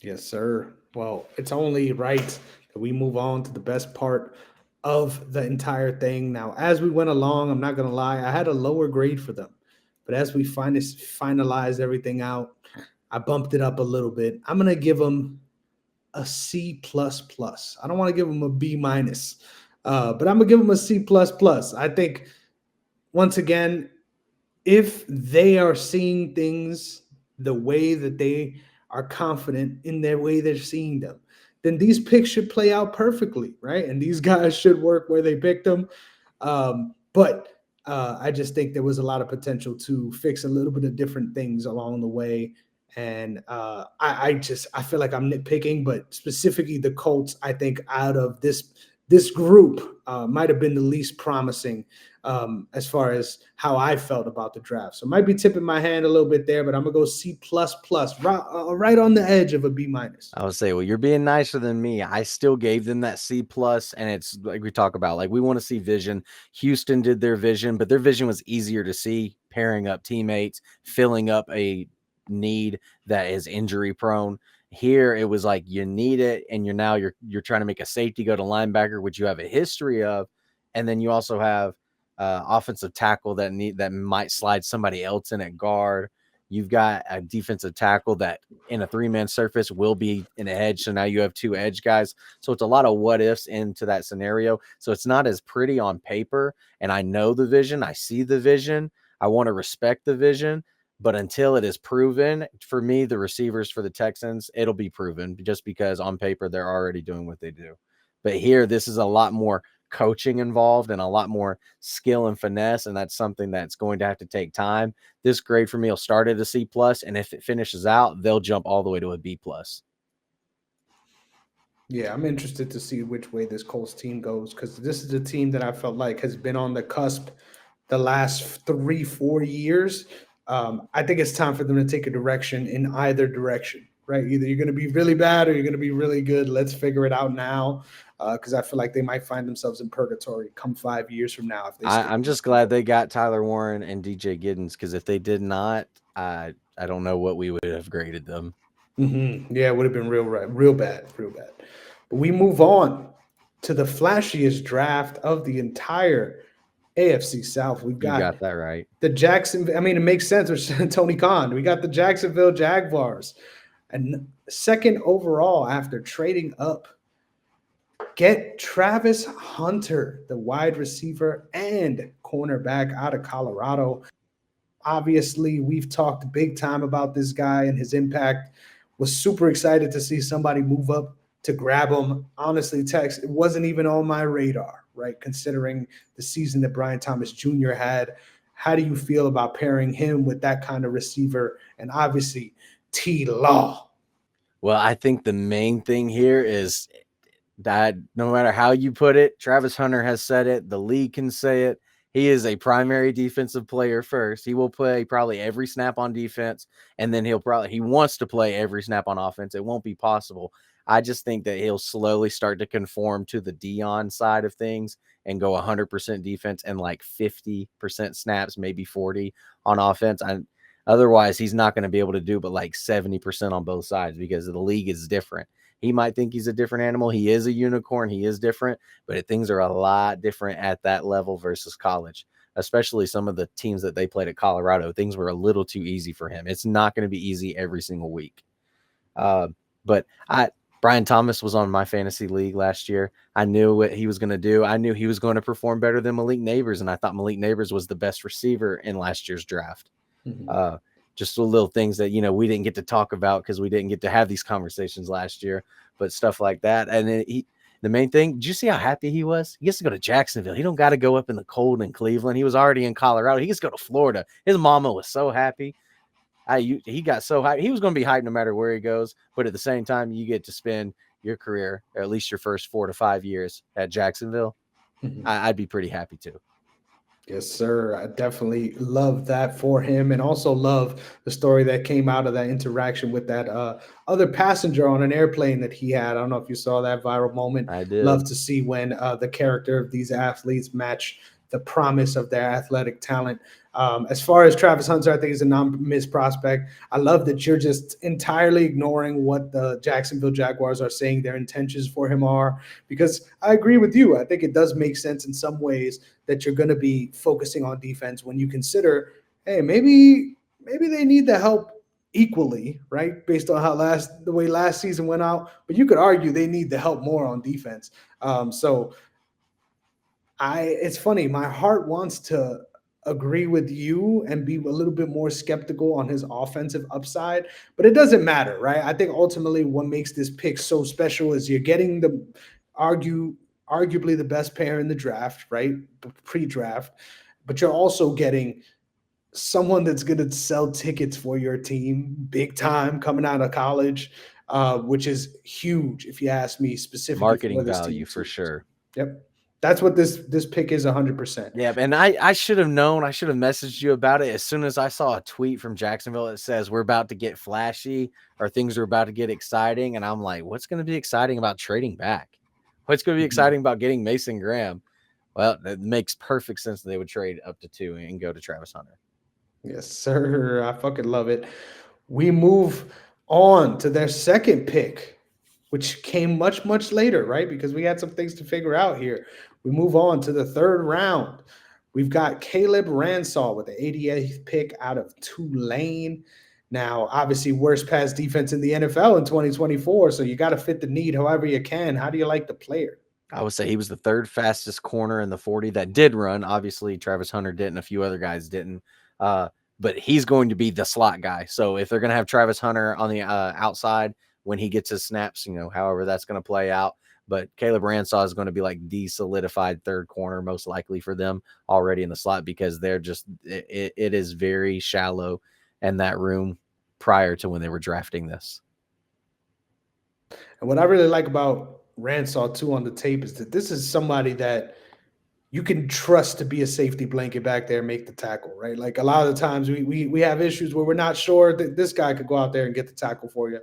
Yes, sir. Well, it's only right that we move on to the best part of the entire thing. Now, as we went along, I'm not going to lie, I had a lower grade for them. But as we finalized everything out, I bumped it up a little bit. I'm going to give them a C++. I don't want to give them a B-, but I'm going to give them a C++. I think, once again, if they are seeing things the way that they are confident in their way they're seeing them, then these picks should play out perfectly, right? And these guys should work where they picked them. But I just think there was a lot of potential to fix a little bit of different things along the way. And I feel like I'm nitpicking, but specifically the Colts, I think out of this group might have been the least promising as far as how I felt about the draft. So might be tipping my hand a little bit there, but I'm gonna go C plus plus, right on the edge of a B minus. I would say, well, you're being nicer than me. I still gave them that C plus, and it's like we talk about, like we want to see vision. Houston did their vision, but their vision was easier to see, pairing up teammates, filling up a need that is injury prone. Here, it was like you need it, and you're trying to make a safety go to linebacker, which you have a history of, and then you also have offensive tackle that might slide somebody else in at guard. You've got a defensive tackle that in a 3-man surface will be in a edge. So now you have 2 edge guys. So it's a lot of what ifs into that scenario. So it's not as pretty on paper. And I know the vision. I see the vision. I want to respect the vision. But until it is proven, for me, the receivers for the Texans, it'll be proven just because on paper they're already doing what they do. But here, this is a lot more coaching involved and a lot more skill and finesse, and that's something that's going to have to take time. This grade for me will start at a C plus, and if it finishes out, they'll jump all the way to a B plus. Yeah, I'm interested to see which way this Colts team goes because this is a team that I felt like has been on the cusp the last 3-4 years. I think it's time for them to take a direction in either direction, right? Either you're going to be really bad or you're going to be really good. Let's figure it out now because I feel like they might find themselves in purgatory come 5 years from now if they stick I'm with this just glad group. they got Tyler Warren and DJ Giddens because if they did not, I don't know what we would have graded them. Yeah, it would have been real bad, real bad. But we move on to the flashiest draft of the entire AFC South. We've You got got that right. the Jacksonville. I mean, it makes sense with Tony Khan. We got the Jacksonville Jaguars, and second overall after trading up, get Travis Hunter, the wide receiver and cornerback out of Colorado. Obviously, we've talked big time about this guy and his impact. Was super excited to see somebody move up to grab him. Honestly, Tex, it wasn't even on my radar, right? Considering the season that Brian Thomas Jr. had. How do you feel about pairing him with that kind of receiver? And obviously, T Law. Well, I think the main thing here is that no matter how you put it, Travis Hunter has said it. The league can say it. He is a primary defensive player first. He will play probably every snap on defense, and then he wants to play every snap on offense. It won't be possible. I just think that he'll slowly start to conform to the Dion side of things and go 100% defense and like 50% snaps, maybe 40 on offense. Otherwise, he's not going to be able to do but like 70% on both sides because the league is different. He might think he's a different animal. He is a unicorn. He is different, but things are a lot different at that level versus college, especially some of the teams that they played at Colorado. Things were a little too easy for him. It's not going to be easy every single week. But Brian Thomas was on my fantasy league last year. I knew what he was going to do. I knew he was going to perform better than Malik Neighbors, and I thought Malik Neighbors was the best receiver in last year's draft. Just the little things that, we didn't get to talk about because we didn't get to have these conversations last year, but stuff like that. And then the main thing, did you see how happy he was? He gets to go to Jacksonville. He don't got to go up in the cold in Cleveland. He was already in Colorado. He gets to go to Florida. His mama was so happy. He got so hyped. He was going to be hyped no matter where he goes. But at the same time, you get to spend your career, or at least your first 4 to 5 years at Jacksonville. I'd be pretty happy too. Yes, sir. I definitely love that for him, and also love the story that came out of that interaction with that other passenger on an airplane that he had. I don't know if you saw that viral moment. I did. Love to see when the character of these athletes match the promise of their athletic talent. As far as Travis Hunter, I think he's a non-miss prospect. I love that you're just entirely ignoring what the Jacksonville Jaguars are saying their intentions for him are, because I agree with you. I think it does make sense in some ways that you're going to be focusing on defense when you consider, hey, maybe they need the help equally, right? Based on how the way last season went out, but you could argue they need the help more on defense. It's funny. My heart wants to agree with you and be a little bit more skeptical on his offensive upside, but it doesn't matter, right? I think ultimately what makes this pick so special is you're getting arguably the best pair in the draft, right? Pre-draft, but you're also getting someone that's going to sell tickets for your team big time coming out of college, which is huge if you ask me, specifically for Marketing this team value for too. sure. Yep, that's what this pick is 100%. Yeah, and I should have known. I should have messaged you about it as soon as I saw a tweet from Jacksonville that says we're about to get flashy or things are about to get exciting, and I'm like, what's going to be exciting about trading back? What's going to be Mhm. exciting about getting Mason Graham? Well, it makes perfect sense that they would trade up to 2 and go to Travis Hunter. Yes, sir. I fucking love it. We move on to their second pick, which came much, much later, right? Because we had some things to figure out here. We move on to the third round. We've got Caleb Ransall with the 88th pick out of Tulane. Now, obviously, worst pass defense in the NFL in 2024. So you got to fit the need however you can. How do you like the player? I would say he was the third fastest corner in the 40 that did run. Obviously, Travis Hunter didn't. A few other guys didn't. But he's going to be the slot guy. So if they're going to have Travis Hunter on the outside when he gets his snaps, however that's going to play out. But Caleb Ransall is going to be like the solidified third corner, most likely for them already in the slot because they're just it is very shallow in that room prior to when they were drafting this. And what I really like about Ransall too on the tape is that this is somebody that you can trust to be a safety blanket back there and make the tackle, right? Like a lot of the times we have issues where we're not sure that this guy could go out there and get the tackle for you.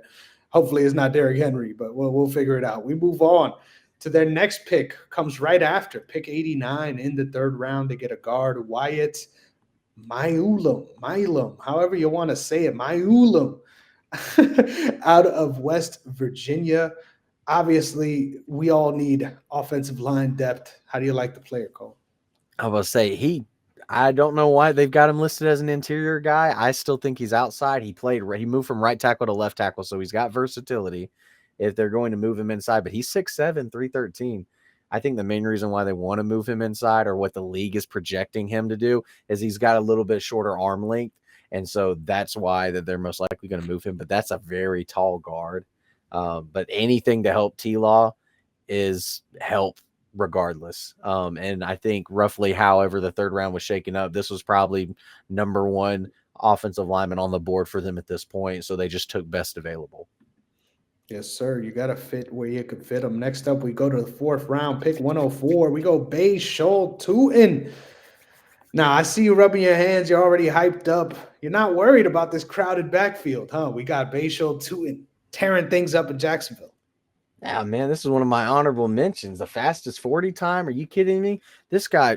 Hopefully it's not Derrick Henry, but we'll figure it out. We move on to their next pick, comes right after pick 89 in the third round. They get a guard, Wyatt Milam, however you want to say it, Milam, out of West Virginia. Obviously, we all need offensive line depth. How do you like the player, Cole? I will say I don't know why they've got him listed as an interior guy. I still think he's outside. He moved from right tackle to left tackle, so he's got versatility if they're going to move him inside. But he's 6'7", 313. I think the main reason why they want to move him inside or what the league is projecting him to do is he's got a little bit shorter arm length. And so that's why that they're most likely going to move him. But that's a very tall guard. But anything to help T-Law is help regardless. And I think roughly however the third round was shaken up, this was probably number one offensive lineman on the board for them at this point. So they just took best available. Yes, sir. You got to fit where you could fit them. Next up, we go to the fourth round, pick 104. We go Bayshore Tootin. Now, I see you rubbing your hands. You're already hyped up. You're not worried about this crowded backfield, huh? We got Bayshore Tootin tearing things up in Jacksonville. Yeah, man, this is one of my honorable mentions. The fastest 40 time. Are you kidding me? This guy,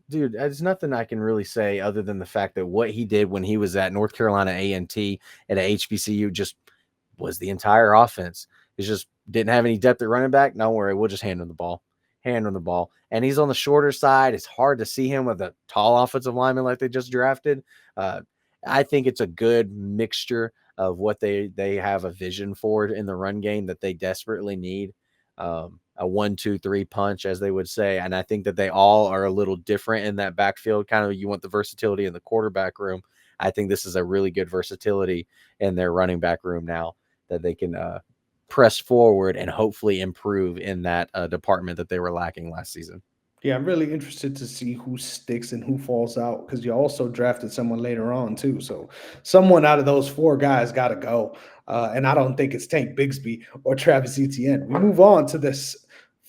dude, there's nothing I can really say other than the fact that what he did when he was at North Carolina A&T at HBCU just was the entire offense. It just didn't have any depth at running back. Don't worry, we'll just hand him the ball. And he's on the shorter side. It's hard to see him with a tall offensive lineman like they just drafted. I think it's a good mixture of what they have a vision for in the run game that they desperately need. A 1-2-3 punch, as they would say. And I think that they all are a little different in that backfield. Kind of, you want the versatility in the quarterback room. I think this is a really good versatility in their running back room now that they can press forward and hopefully improve in that department that they were lacking last season. Yeah, I'm really interested to see who sticks and who falls out because you also drafted someone later on too. So someone out of those four guys got to go. And I don't think it's Tank Bigsby or Travis Etienne. We move on to this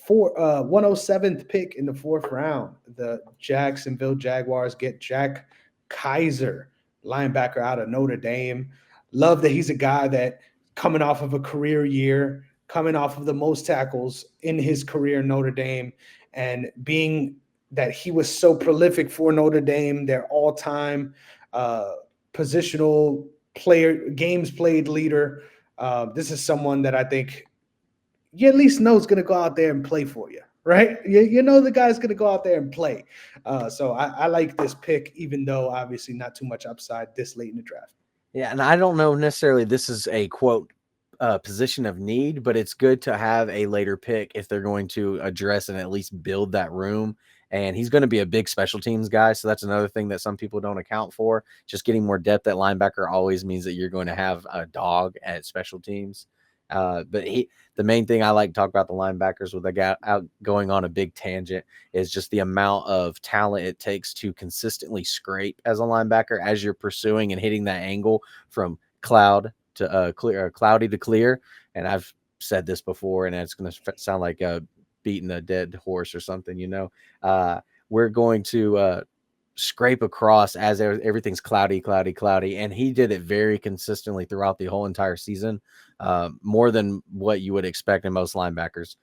107th pick in the fourth round. The Jacksonville Jaguars get Jack Kaiser, linebacker out of Notre Dame. Love that he's a guy that coming off of a career year, coming off of the most tackles in his career in Notre Dame, and being that he was so prolific for Notre Dame, their all-time positional player, games played leader. This is someone that I think you at least know is going to go out there and play for you, right? You know the guy's going to go out there and play. So I like this pick, even though obviously not too much upside this late in the draft. Yeah, and I don't know necessarily this is a quote position of need, but it's good to have a later pick if they're going to address and at least build that room. And he's going to be a big special teams guy. So that's another thing that some people don't account for. Just getting more depth at linebacker always means that you're going to have a dog at special teams. But the main thing I like to talk about the linebackers with the guy out going on a big tangent is just the amount of talent it takes to consistently scrape as a linebacker as you're pursuing and hitting that angle from cloud to clear, cloudy to clear. And I've said this before, and it's going to sound like beating a dead horse or something. We're going to scrape across as everything's cloudy, cloudy, cloudy, and he did it very consistently throughout the whole entire season, more than what you would expect in most linebackers.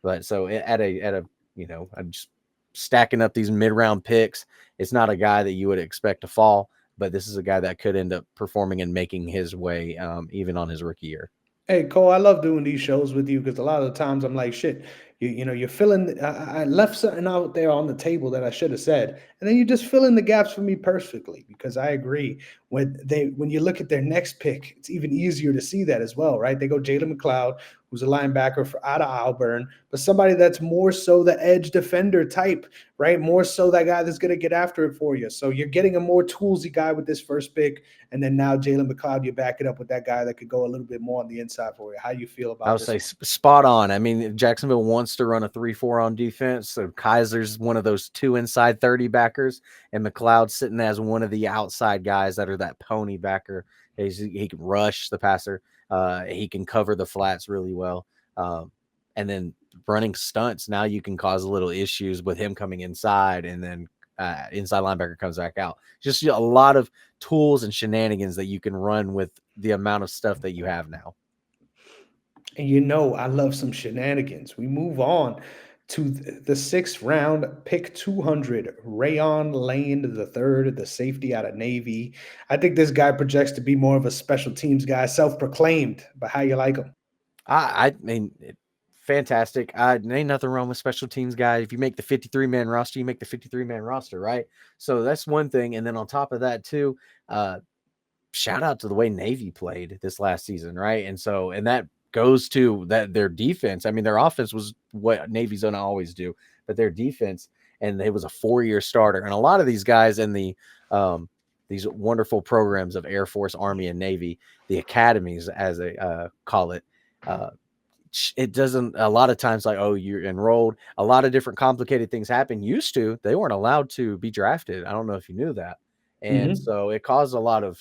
But so at a I'm just stacking up these mid-round picks. It's not a guy that you would expect to fall, but this is a guy that could end up performing and making his way, even on his rookie year. Hey Cole, I love doing these shows with you because a lot of the times I'm like, shit, you're filling. I left something out there on the table that I should have said, and then you just fill in the gaps for me perfectly. Because I agree when you look at their next pick, it's even easier to see that as well, right? They go Jalen McLeod, who's a linebacker out of Auburn, but somebody that's more so the edge defender type, right? More so that guy that's going to get after it for you. So you're getting a more toolsy guy with this first pick, and then now Jalen McLeod, you back it up with that guy that could go a little bit more on the inside for you. How you feel I about would this say one? spot on. I mean, Jacksonville wants to run a 3-4 on defense. So Kaiser's one of those 2 inside 30 backers, and McLeod sitting as one of the outside guys that are that pony backer. He can rush the passer. He can cover the flats really well. And then running stunts, now you can cause a little issues with him coming inside, and then inside linebacker comes back out. Just a lot of tools and shenanigans that you can run with the amount of stuff that you have now. And I love some shenanigans. We move on to the sixth round, pick 200, Rayon Lane the third, the safety out of Navy. I think this guy projects to be more of a special teams guy, self-proclaimed. But how you like him? I mean, fantastic. Ain't nothing wrong with special teams guys. If you make the 53-man roster, you make the 53-man roster, right? So that's one thing. And then on top of that, too, shout out to the way Navy played this last season, right? And that goes to that their defense. I mean, their offense was what Navy's gonna always do, but their defense, and it was a 4-year starter. And a lot of these guys in these wonderful programs of Air Force, Army, and Navy, the academies, as they call it, uh, it doesn't a lot of times like, oh, you're enrolled. A lot of different complicated things happen. Used to, they weren't allowed to be drafted. I don't know if you knew that. And Hmm. so it caused a lot of,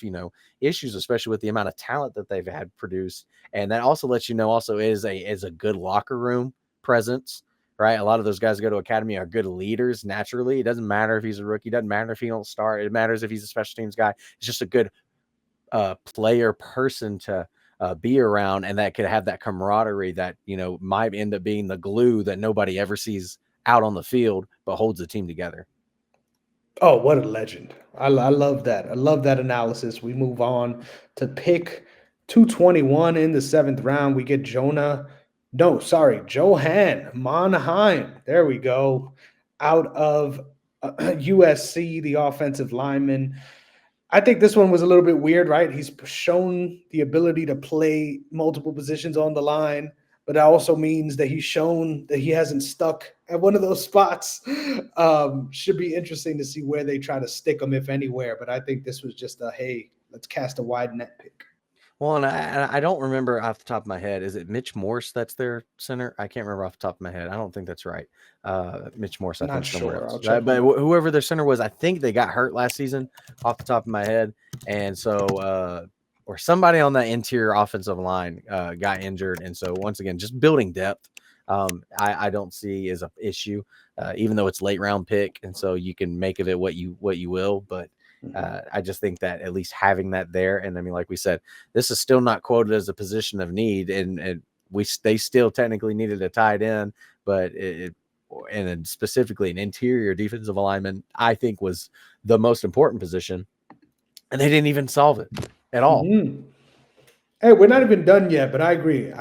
issues, especially with the amount of talent that they've had produced. And that also lets you know also is a good locker room presence, right? A lot of those guys who go to academy are good leaders naturally. It doesn't matter if he's a rookie, it doesn't matter if he don't start. It matters if he's a special teams guy. It's just a good player person to be around, and that could have that camaraderie that might end up being the glue that nobody ever sees out on the field, but holds the team together. Oh, what a legend. I love that. I love that analysis. We move on to pick 221 in the seventh round. We get Johan Monheim. There we go. Out of USC, the offensive lineman. I think this one was a little bit weird, right? He's shown the ability to play multiple positions on the line, but that also means that he's shown that he hasn't stuck at one of those spots. Should be interesting to see where they try to stick him, if anywhere. But I think this was just a hey, let's cast a wide net pick. Well, and I don't remember off the top of my head. Is it Mitch Morse that's their center? I can't remember off the top of my head. I don't think that's right. Mitch Morse, I Not think somewhere sure. else. I'll check But on that. whoever their center was, I think they got hurt last season off the top of my head. And so, or somebody on that interior offensive line got injured. And so, once again, just building depth, I don't see as an issue, even though it's late round pick. And so you can make of it what you will. But I just think that at least having that there, and I mean, like we said, this is still not quoted as a position of need, and they still technically needed a tight end, but and then specifically an interior defensive alignment, I think was the most important position, and they didn't even solve it at all. Mm-hmm. Hey, we're not even done yet, but I agree.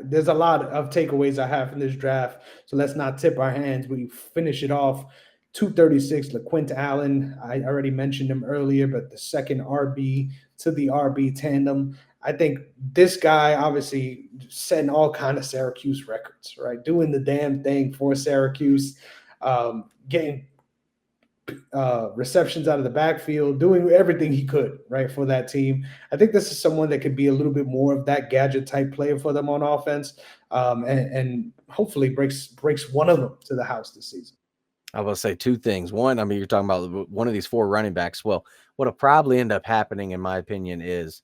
There's a lot of takeaways I have from this draft. So let's not tip our hands. We finish it off. 236, LaQuint Allen. I already mentioned him earlier, but the second RB to the RB tandem. I think this guy obviously setting all kind of Syracuse records, right? Doing the damn thing for Syracuse, getting receptions out of the backfield, doing everything he could, right, for that team. I think this is someone that could be a little bit more of that gadget type player for them on offense, and hopefully breaks one of them to the house this season. I will say two things. One, I mean, you're talking about one of these four running backs. Well, what'll probably end up happening, in my opinion, is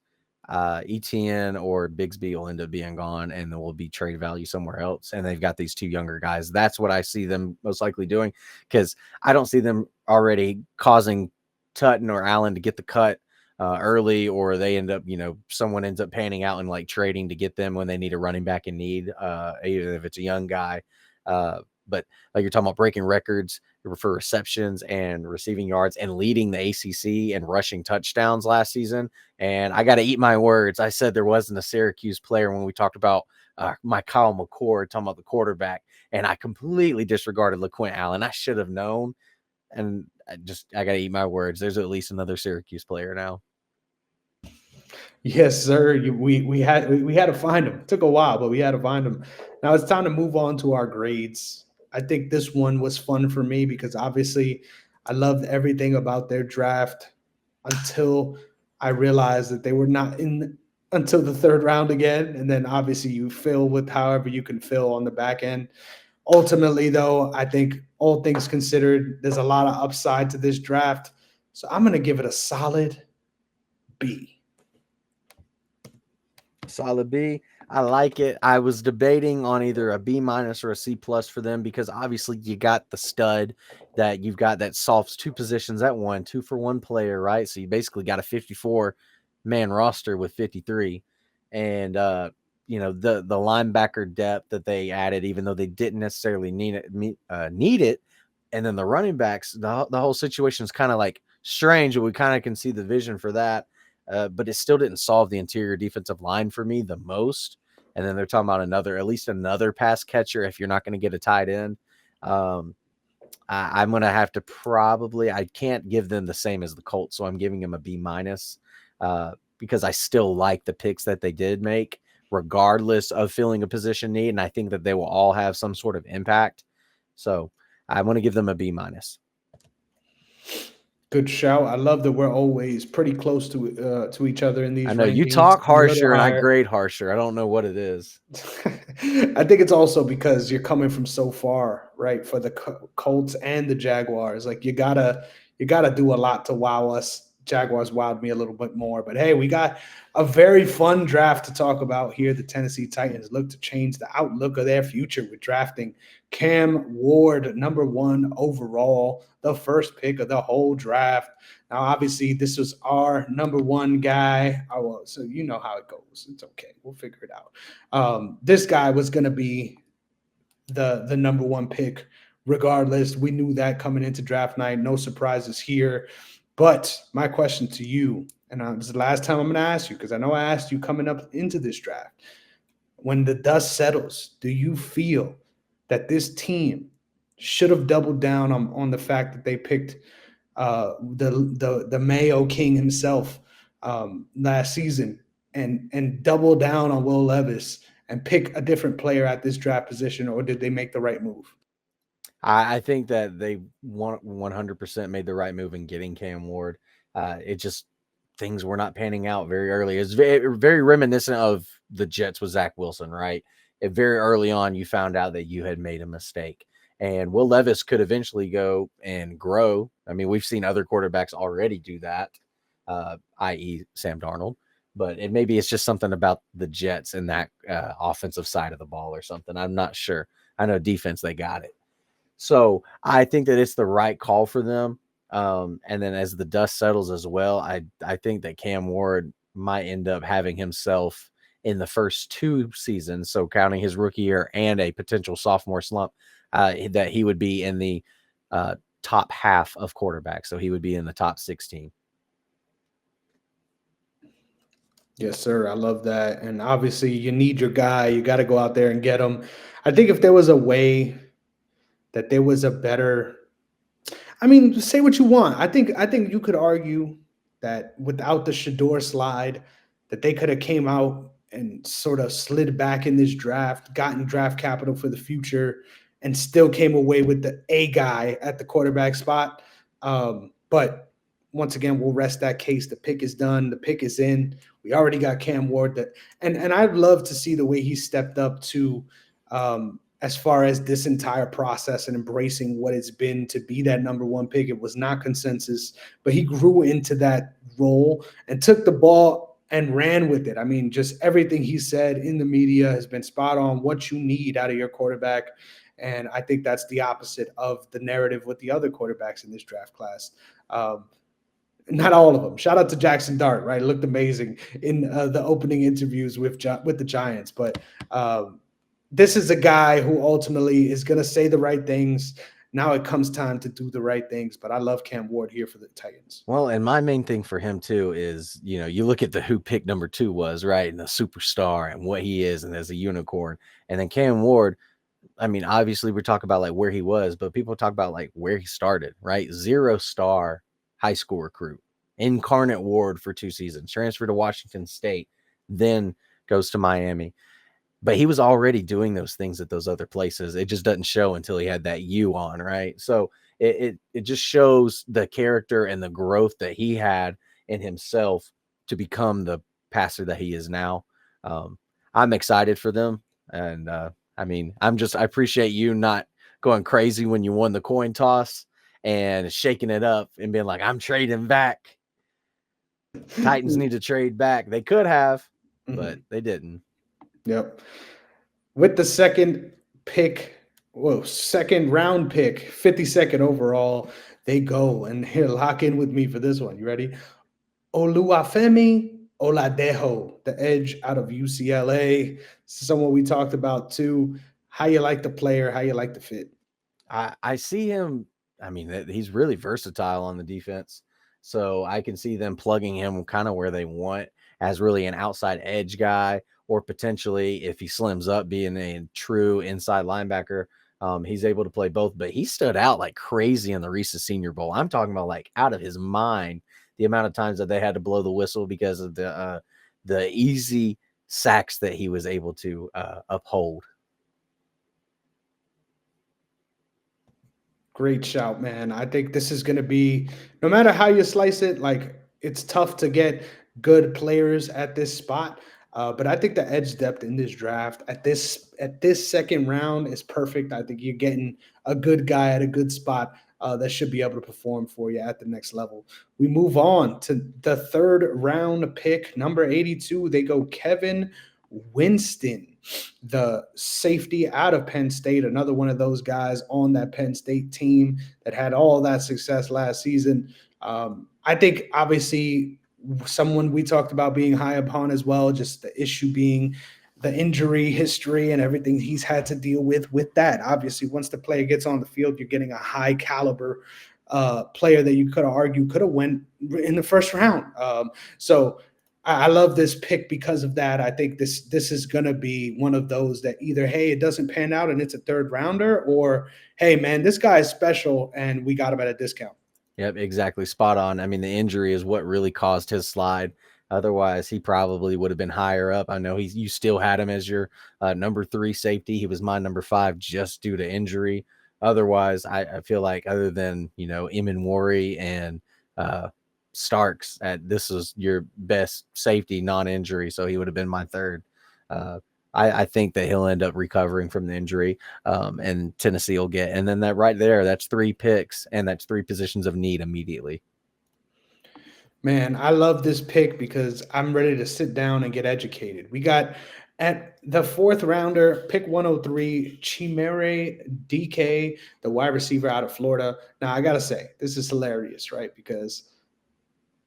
ETN or Bigsby will end up being gone, and there will be trade value somewhere else. And they've got these two younger guys. That's what I see them most likely doing, because I don't see them already causing Tutton or Allen to get the cut early, or they end up, someone ends up panning out and like trading to get them when they need a running back in need, even if it's a young guy. But like you're talking about breaking records for receptions and receiving yards and leading the ACC and rushing touchdowns last season. And I got to eat my words. I said there wasn't a Syracuse player when we talked about my Kyle McCord, talking about the quarterback, and I completely disregarded LaQuint Allen. I should have known. And I got to eat my words. There's at least another Syracuse player now. Yes, sir. We had to find him. It took a while, but we had to find him. Now it's time to move on to our grades. I think this one was fun for me because obviously I loved everything about their draft until I realized that they were not in until the third round again. And then obviously you fill with however you can fill on the back end. Ultimately, though, I think all things considered, there's a lot of upside to this draft. So I'm going to give it a solid B. Solid B. I like it. I was debating on either a B- or a C+ for them, because obviously you got the stud that you've got that solves two positions at one, 2 for 1 player, right? So you basically got a 54-man roster with 53. And the linebacker depth that they added, even though they didn't necessarily need it. And then the running backs, the whole situation is kind of like strange, but we kind of can see the vision for that. But it still didn't solve the interior defensive line for me the most. And then they're talking about at least another pass catcher if you're not going to get a tight end. I'm going to have to I can't give them the same as the Colts, so I'm giving them a B-, because I still like the picks that they did make, regardless of filling a position need. And I think that they will all have some sort of impact. So I want to give them a B-. Good shout. I love that we're always pretty close to each other in these I know rankings. you talk A little harsher and I higher. grade harsher. I don't know what it is. I think it's also because you're coming from so far, right? For the Colts and the Jaguars, like you gotta do a lot to wow us. Jaguars wowed me a little bit more, but hey, we got a very fun draft to talk about here. The Tennessee Titans look to change the outlook of their future with drafting Cam Ward, number 1 overall, the first pick of the whole draft. Now, obviously, this was our number 1 guy. So you know how it goes. It's okay. We'll figure it out. This guy was going to be the number 1 pick regardless. We knew that coming into draft night. No surprises here. But my question to you, and this is the last time I'm going to ask you, because I know I asked you coming up into this draft. When the dust settles, do you feel that this team should have doubled down on the fact that they picked the Mayo King himself last season and double down on Will Levis and pick a different player at this draft position, or did they make the right move? I think that they 100% made the right move in getting Cam Ward. It just, things were not panning out very early. It's very, very reminiscent of the Jets with Zach Wilson, right? Very early on, you found out that you had made a mistake. And Will Levis could eventually go and grow. I mean, we've seen other quarterbacks already do that, i.e. Sam Darnold. But maybe it's just something about the Jets and that offensive side of the ball or something. I'm not sure. I know defense, they got it. So I think that it's the right call for them. And then as the dust settles as well, I think that Cam Ward might end up having himself in the first 2 seasons, so counting his rookie year and a potential sophomore slump, that he would be in the top half of quarterbacks. So he would be in the top 16. Yes, sir. I love that. And obviously, you need your guy. You got to go out there and get him. I think if there was a way that there was a better, I mean, say what you want. I think you could argue that without the Shador slide, that they could have came out and sort of slid back in this draft, gotten draft capital for the future, and still came away with the A guy at the quarterback spot. But once again, we'll rest that case. The pick is done. The pick is in. We already got Cam Ward. And I'd love to see the way he stepped up to as far as this entire process and embracing what it's been to be that number one pick. It was not consensus, but he grew into that role and took the ball and ran with it. I mean, just everything he said in the media has been spot on. What you need out of your quarterback. And I think that's the opposite of the narrative with the other quarterbacks in this draft class. Not all of them. Shout out to Jackson Dart, right? Looked amazing in the opening interviews with the Giants. But this is a guy who ultimately is going to say the right things. Now it comes time to do the right things. But I love Cam Ward here for the Titans. Well, and my main thing for him too is, you look at who pick number 2 was, right? And the superstar and what he is and as a unicorn. And then Cam Ward, I mean, obviously we're talking about like where he was, but people talk about like where he started, right? 0-star high school recruit, incarnate Ward for 2 seasons, transferred to Washington State, then goes to Miami. But he was already doing those things at those other places. It just doesn't show until he had that U on, right? So it just shows the character and the growth that he had in himself to become the passer that he is now. I'm excited for them. And I mean, I appreciate you not going crazy when you won the coin toss and shaking it up and being like, I'm trading back. Titans need to trade back. They could have, but they didn't. Yep. With the second round pick, 52nd overall, they go. And here, lock in with me for this one. You ready? Oluwafemi Oladejo, the edge out of UCLA. Someone we talked about too. How you like the player? How you like the fit? I see him. I mean, he's really versatile on the defense. So I can see them plugging him kind of where they want as really an outside edge guy, or potentially if he slims up being a true inside linebacker. He's able to play both, but he stood out like crazy in the Reese's Senior Bowl. I'm talking about like out of his mind, the amount of times that they had to blow the whistle because of the easy sacks that he was able to uphold. Great shout, man. I think this is going to be, no matter how you slice it, like it's tough to get good players at this spot. But I think the edge depth in this draft at this second round is perfect. I think you're getting a good guy at a good spot that should be able to perform for you at the next level. We move on to the third round pick, number 82. They go Kevin Winston, the safety out of Penn State, another one of those guys on that Penn State team that had all that success last season. I think obviously someone we talked about being high upon as well, just the issue being the injury history and everything he's had to deal with that. Obviously, once the player gets on the field, you're getting a high caliber player that you could have went in the first round. So I love this pick because of that. I think this is going to be one of those that either, hey, it doesn't pan out and it's a third rounder, or, hey, man, this guy is special and we got him at a discount. Yep, exactly. Spot on. I mean, the injury is what really caused his slide. Otherwise, he probably would have been higher up. I know you still had him as your number 3 safety. He was my number 5 just due to injury. Otherwise, I feel like other than, Emin and Starks, this is your best safety non-injury, so he would have been my third. I think that he'll end up recovering from the injury, and Tennessee will get. And then that right there, that's 3 picks, and that's 3 positions of need immediately. Man, I love this pick because I'm ready to sit down and get educated. We got at the 4th rounder, pick 103, Chimere DK, the wide receiver out of Florida. Now, I got to say, this is hilarious, right? Because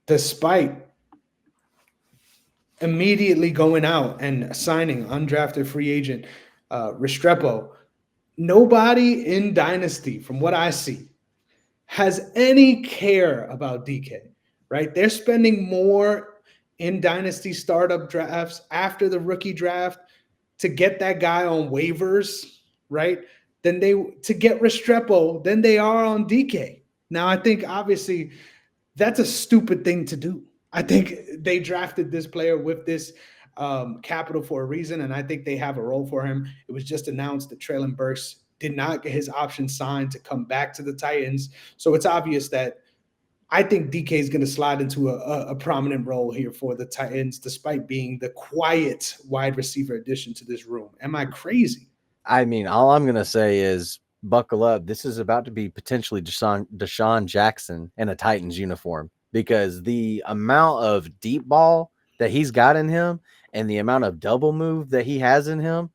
despite immediately going out and signing undrafted free agent Restrepo, nobody in Dynasty, from what I see, has any care about DK, right? They're spending more in Dynasty startup drafts after the rookie draft to get that guy on waivers, right? To get Restrepo than they are on DK. Now, I think obviously that's a stupid thing to do. I think they drafted this player with this capital for a reason, and I think they have a role for him. It was just announced that Traylon Burks did not get his option signed to come back to the Titans. So it's obvious that I think DK is going to slide into a prominent role here for the Titans, despite being the quiet wide receiver addition to this room. Am I crazy? I mean, all I'm gonna say is buckle up. This is about to be potentially Deshaun Jackson in a Titans uniform because the amount of deep ball that he's got in him and the amount of double move that he has in him,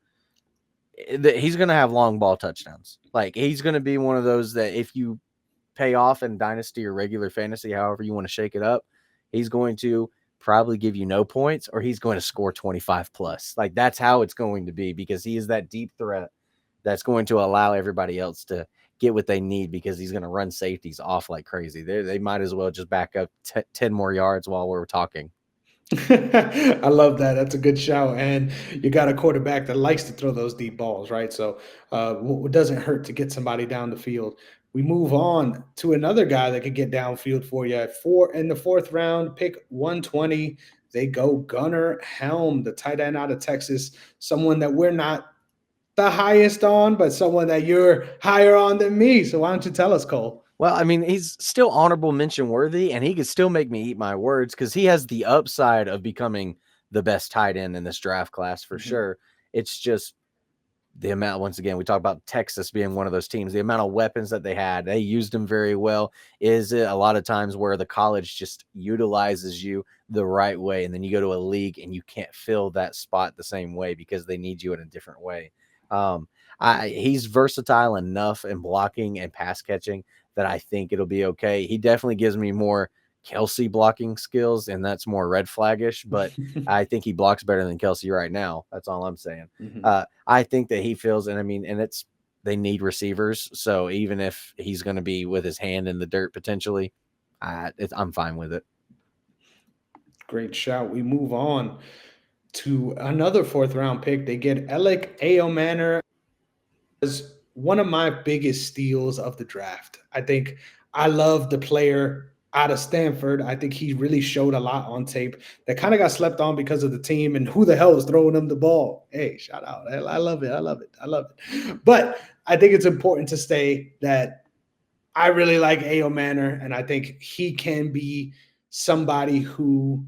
he's gonna have long ball touchdowns. Like he's gonna be one of those that if you pay off in dynasty or regular fantasy, however you want to shake it up, he's going to probably give you no points or he's going to score 25 plus. Like that's how it's going to be because he is that deep threat that's going to allow everybody else to get what they need because he's going to run safeties off like crazy. They might as well just back up 10 more yards while we're talking. I love that. That's a good shout. And you got a quarterback that likes to throw those deep balls, right? So it doesn't hurt to get somebody down the field. We move on to another guy that could get downfield for you. In the fourth round, pick 120. They go Gunnar Helm, the tight end out of Texas, someone that we're not the highest on, but someone that you're higher on than me. So why don't you tell us, Cole? Well, I mean, he's still honorable mention worthy, and he could still make me eat my words because he has the upside of becoming the best tight end in this draft class for sure. It's just the amount, once again, we talk about Texas being one of those teams, the amount of weapons that they had, they used them very well. Is it a lot of times where the college just utilizes you the right way, and then you go to a league and you can't fill that spot the same way because they need you in a different way. He's versatile enough in blocking and pass catching that I think it'll be okay. He definitely gives me more Kelsey blocking skills, and that's more red flaggish, but I think he blocks better than Kelsey right now. That's all I'm saying. I think that he feels, and I mean, and they need receivers. So even if he's going to be with his hand in the dirt potentially, I'm fine with it. Great shout. We move on to another fourth round pick. They get Alec Aomanor as one of my biggest steals of the draft. I think I love the player out of Stanford. I think he really showed a lot on tape that kind of got slept on because of the team and who the hell is throwing him the ball. Hey, shout out. I love it. I love it. I love it. But I think it's important to say that I really like Aomanor, and I think he can be somebody who,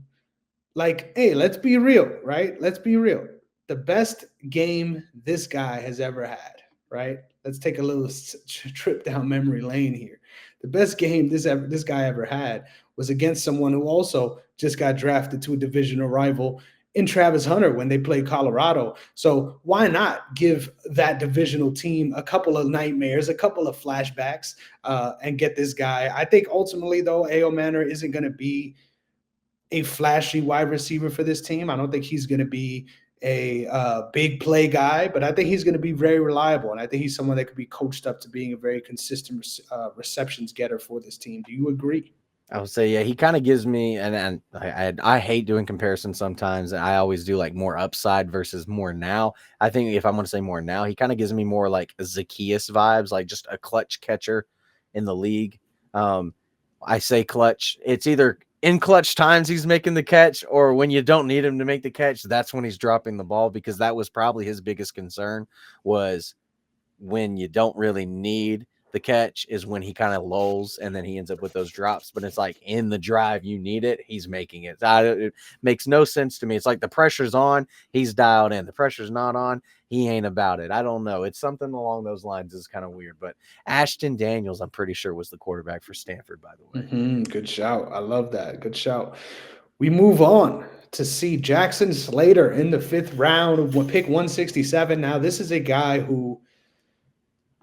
like, hey, let's be real, right? Let's be real. The best game this guy has ever had, right? Let's take a little trip down memory lane here. The best game this guy ever had was against someone who also just got drafted to a divisional rival in Travis Hunter when they played Colorado. So why not give that divisional team a couple of nightmares, a couple of flashbacks, and get this guy? I think ultimately, though, Aomanor isn't going to be a flashy wide receiver for this team. I don't think he's going to be a big play guy, but I think he's going to be very reliable. And I think he's someone that could be coached up to being a very consistent receptions getter for this team. Do you agree? I would say, yeah, he kind of gives me, and I hate doing comparisons sometimes. I always do like more upside versus more now. I think if I'm going to say more now, he kind of gives me more like Zacchaeus vibes, like just a clutch catcher in the league. I say clutch. It's either in clutch times he's making the catch, or when you don't need him to make the catch, that's when he's dropping the ball, because that was probably his biggest concern, was when you don't really need the catch is when he kind of lulls and then he ends up with those drops. But it's like in the drive, you need it, he's making it. It makes no sense to me. It's like the pressure's on, he's dialed in. The pressure's not on, he ain't about it. I don't know. It's something along those lines is kind of weird. But Ashton Daniels, I'm pretty sure, was the quarterback for Stanford, by the way. Good shout. I love that. Good shout. We move on to see Jackson Slater in the fifth round of pick 167. Now, this is a guy who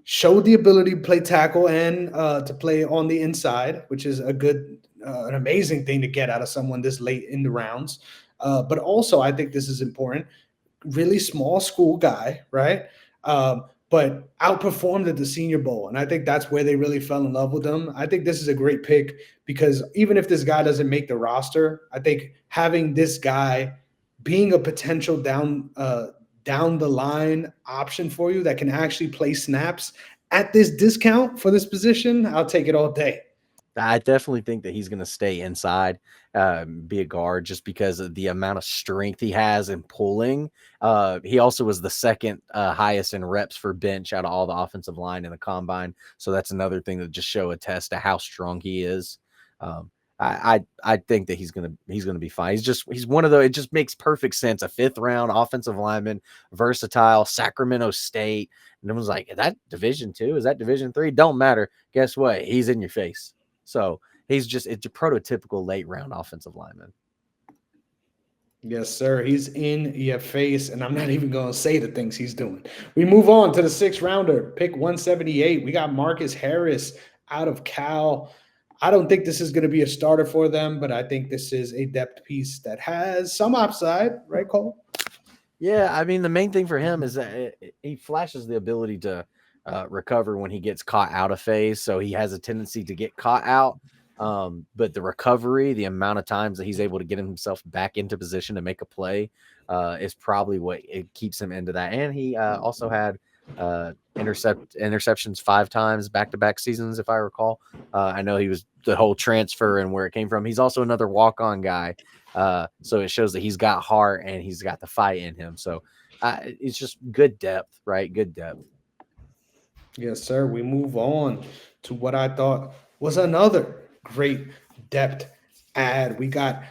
showed the ability to play tackle and to play on the inside, which is an amazing thing to get out of someone this late in the rounds. But also, I think this is important. Really small school guy, right? But outperformed at the Senior Bowl. And I think that's where they really fell in love with him. I think this is a great pick because even if this guy doesn't make the roster, I think having this guy being a potential down the line option for you that can actually play snaps at this discount for this position, I'll take it all day. I definitely think that he's going to stay inside, be a guard, just because of the amount of strength he has in pulling. He also was the second highest in reps for bench out of all the offensive line in the combine. So that's another thing that just show a test to how strong he is. I think that he's gonna be fine. He's one of those. It just makes perfect sense. A 5th-round offensive lineman, versatile, Sacramento State. And everyone's like, is that Division 2? Is that Division 3? Don't matter. Guess what? He's in your face. So it's a prototypical late round offensive lineman. Yes, sir. He's in your face, and I'm not even going to say the things he's doing. We move on to the 6th-rounder, pick 178. We got Marcus Harris out of Cal. I don't think this is going to be a starter for them, but I think this is a depth piece that has some upside, right, Cole? Yeah, I mean, the main thing for him is that he flashes the ability to recover when he gets caught out of phase. So he has a tendency to get caught out. But the recovery, the amount of times that he's able to get himself back into position to make a play, is probably what it keeps him into that. And he also had interceptions 5 times back-to-back seasons, if I recall. I know he was the whole transfer and where it came from. He's also another walk-on guy. So it shows that he's got heart and he's got the fight in him. So it's just good depth, right? Good depth. Yes, sir. We move on to what I thought was another great depth add. We got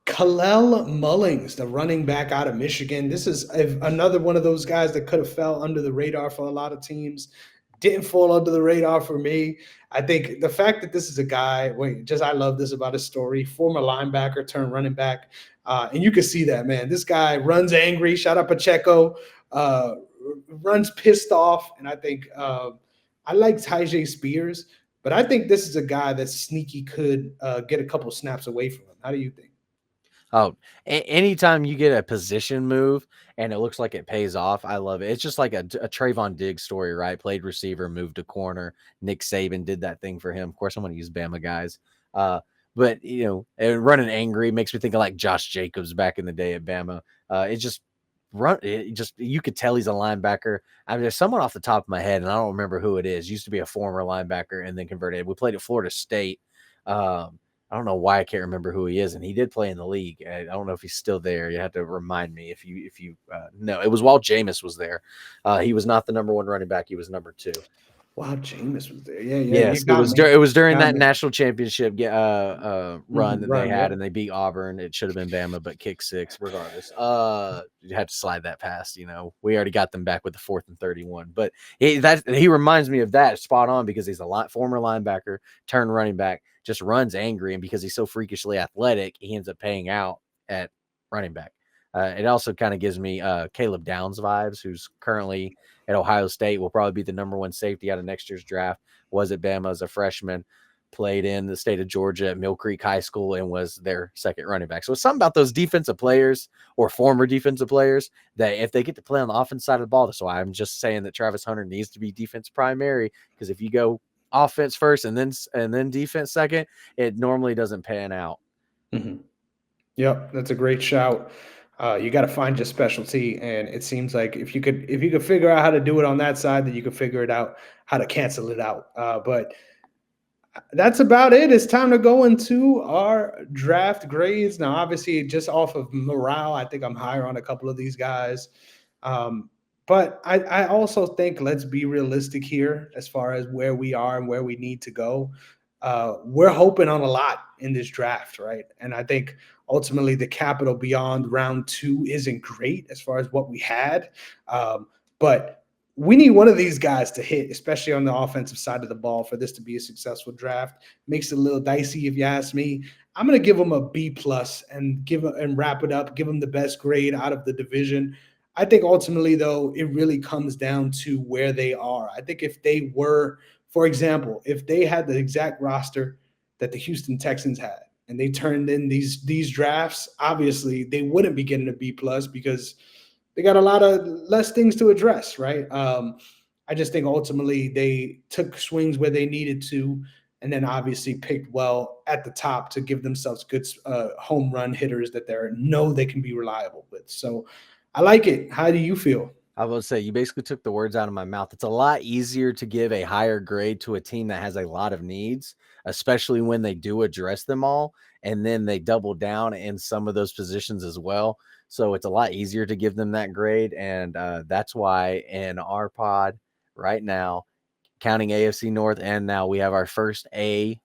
Kalel Mullings, the running back out of Michigan. This is another one of those guys that could have fell under the radar for a lot of teams. Didn't fall under the radar for me. I think the fact that this is a guy, I love this about his story, former linebacker turned running back. And you can see that, man. This guy runs angry. Shout out Pacheco. Runs pissed off. And I think I like Tyjae Spears, but I think this is a guy that sneaky could get a couple snaps away from him. How do you think? Oh, anytime you get a position move and it looks like it pays off, I love it. It's just like a Trayvon Diggs story, right? Played receiver, moved to corner. Nick Saban did that thing for him. Of course, I'm going to use Bama guys. But, running angry makes me think of like Josh Jacobs back in the day at Bama. You could tell he's a linebacker. I mean, there's someone off the top of my head, and I don't remember who it is. Used to be a former linebacker and then converted. We played at Florida State. I don't know why I can't remember who he is, and he did play in the league. I don't know if he's still there. You have to remind me if you know. It was while Jameis was there. He was not the number 1 running back. He was number 2. Wow, Jameis was there. Yeah. Yes, You it was during got that me. national championship run that they had, yeah. and they beat Auburn. It should have been Bama, but kick 6 regardless. You had to slide that past. We already got them back with the 4th and 31. But he reminds me of that spot on because he's a former linebacker turned running back, just runs angry, and because he's so freakishly athletic, he ends up paying out at running back. It also kind of gives me Caleb Downs vibes, who's currently at Ohio State, will probably be the number 1 safety out of next year's draft. Was at Bama as a freshman, played in the state of Georgia at Mill Creek High School, and was their 2nd running back. So it's something about those defensive players or former defensive players that if they get to play on the offense side of the ball, that's why I'm just saying that Travis Hunter needs to be defense primary, because if you go offense first and then defense second, it normally doesn't pan out. Mm-hmm. Yep, that's a great shout. You got to find your specialty, and it seems like if you could figure out how to do it on that side, then you could figure it out how to cancel it out. But that's about it. It's time to go into our draft grades. Now, obviously, just off of morale, I think I'm higher on a couple of these guys. But I also think let's be realistic here as far as where we are and where we need to go. We're hoping on a lot in this draft, right? And I think ultimately the capital beyond round 2 isn't great as far as what we had. But we need one of these guys to hit, especially on the offensive side of the ball, for this to be a successful draft. Makes it a little dicey, if you ask me. I'm going to give him a B+ and wrap it up, give him the best grade out of the division. I think ultimately, though, it really comes down to where they are. I think if they were, for example, if they had the exact roster that the Houston Texans had and they turned in these drafts, obviously they wouldn't be getting a B+ because they got a lot of less things to address, right? I just think ultimately they took swings where they needed to, and then obviously picked well at the top to give themselves good home run hitters that they can be reliable with. So I like it. How do you feel? I will say you basically took the words out of my mouth. It's a lot easier to give a higher grade to a team that has a lot of needs, especially when they do address them all, and then they double down in some of those positions as well. So it's a lot easier to give them that grade, and that's why in our pod right now, counting AFC North, and now we have our first A-.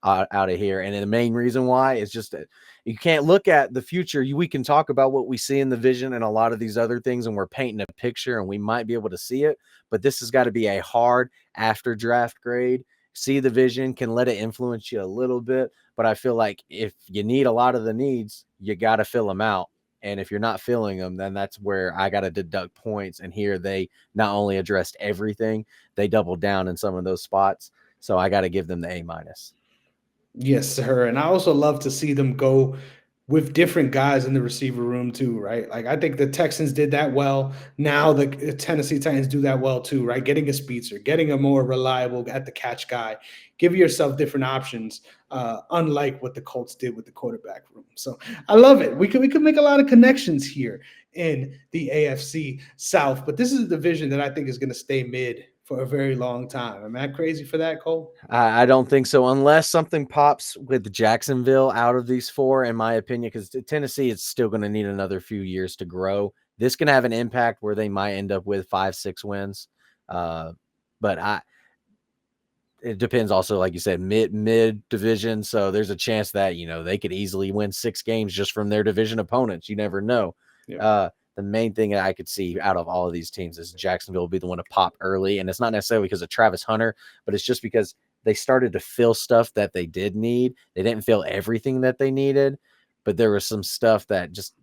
out of here. And the main reason why is just that you can't look at the future. We can talk about what we see in the vision and a lot of these other things, and we're painting a picture and we might be able to see it, but this has got to be a hard after draft grade. See the vision, can let it influence you a little bit, but I feel like if you need a lot of the needs, you got to fill them out. And if you're not filling them, then that's where I got to deduct points. And here they not only addressed everything, they doubled down in some of those spots. So I got to give them the A minus. Yes, sir. And I also love to see them go with different guys in the receiver room too, right? Like I think the Texans did that well. Now the Tennessee Titans do that well too, right? Getting a speedster, getting a more reliable at the catch guy, give yourself different options, unlike what the Colts did with the quarterback room. So I love it. We could make a lot of connections here in the AFC South, but this is a division that I think is going to stay mid for a very long time. Am I crazy for that, Cole? I don't think so, unless something pops with Jacksonville out of these four, in my opinion, because Tennessee is still going to need another few years to grow. This can have an impact where they might end up with 5-6 wins. But it depends also, like you said, mid division. So there's a chance that, they could easily win 6 games just from their division opponents. You never know. Yeah. The main thing that I could see out of all of these teams is Jacksonville will be the one to pop early. And it's not necessarily because of Travis Hunter, but it's just because they started to fill stuff that they did need. They didn't fill everything that they needed, but there was some stuff that just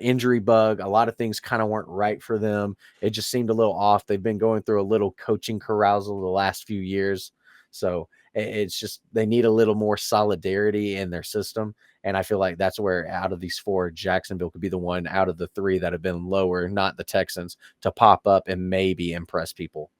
injury bug. A lot of things kind of weren't right for them. It just seemed a little off. They've been going through a little coaching carousal the last few years. So it's just they need a little more solidarity in their system. And I feel like that's where out of these four, Jacksonville could be the one out of the 3 that have been lower, not the Texans, to pop up and maybe impress people.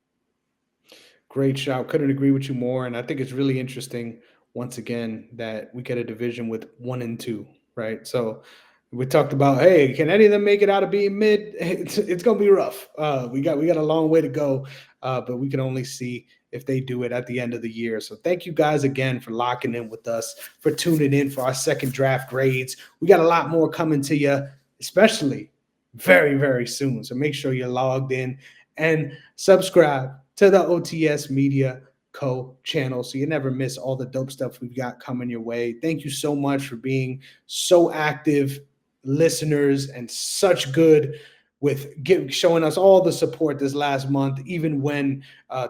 Great shout. Couldn't agree with you more. And I think it's really interesting, once again, that we get a division with 1 and 2, right? So we talked about, hey, can any of them make it out of being mid? It's going to be rough. We got a long way to go, but we can only see if they do it at the end of the year. So thank you guys again for locking in with us, for tuning in for our second draft grades. We got a lot more coming to you, especially very, very soon. So make sure you're logged in and subscribe to the OTS Media Co. channel so you never miss all the dope stuff we've got coming your way. Thank you so much for being so active listeners and such good with showing us all the support this last month, even when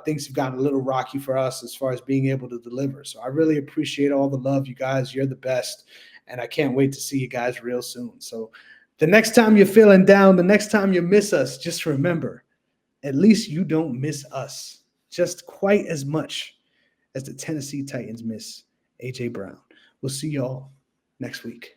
things have gotten a little rocky for us as far as being able to deliver. So I really appreciate all the love, you guys. You're the best. And I can't wait to see you guys real soon. So the next time you're feeling down, the next time you miss us, just remember, at least you don't miss us just quite as much as the Tennessee Titans miss A.J. Brown. We'll see y'all next week.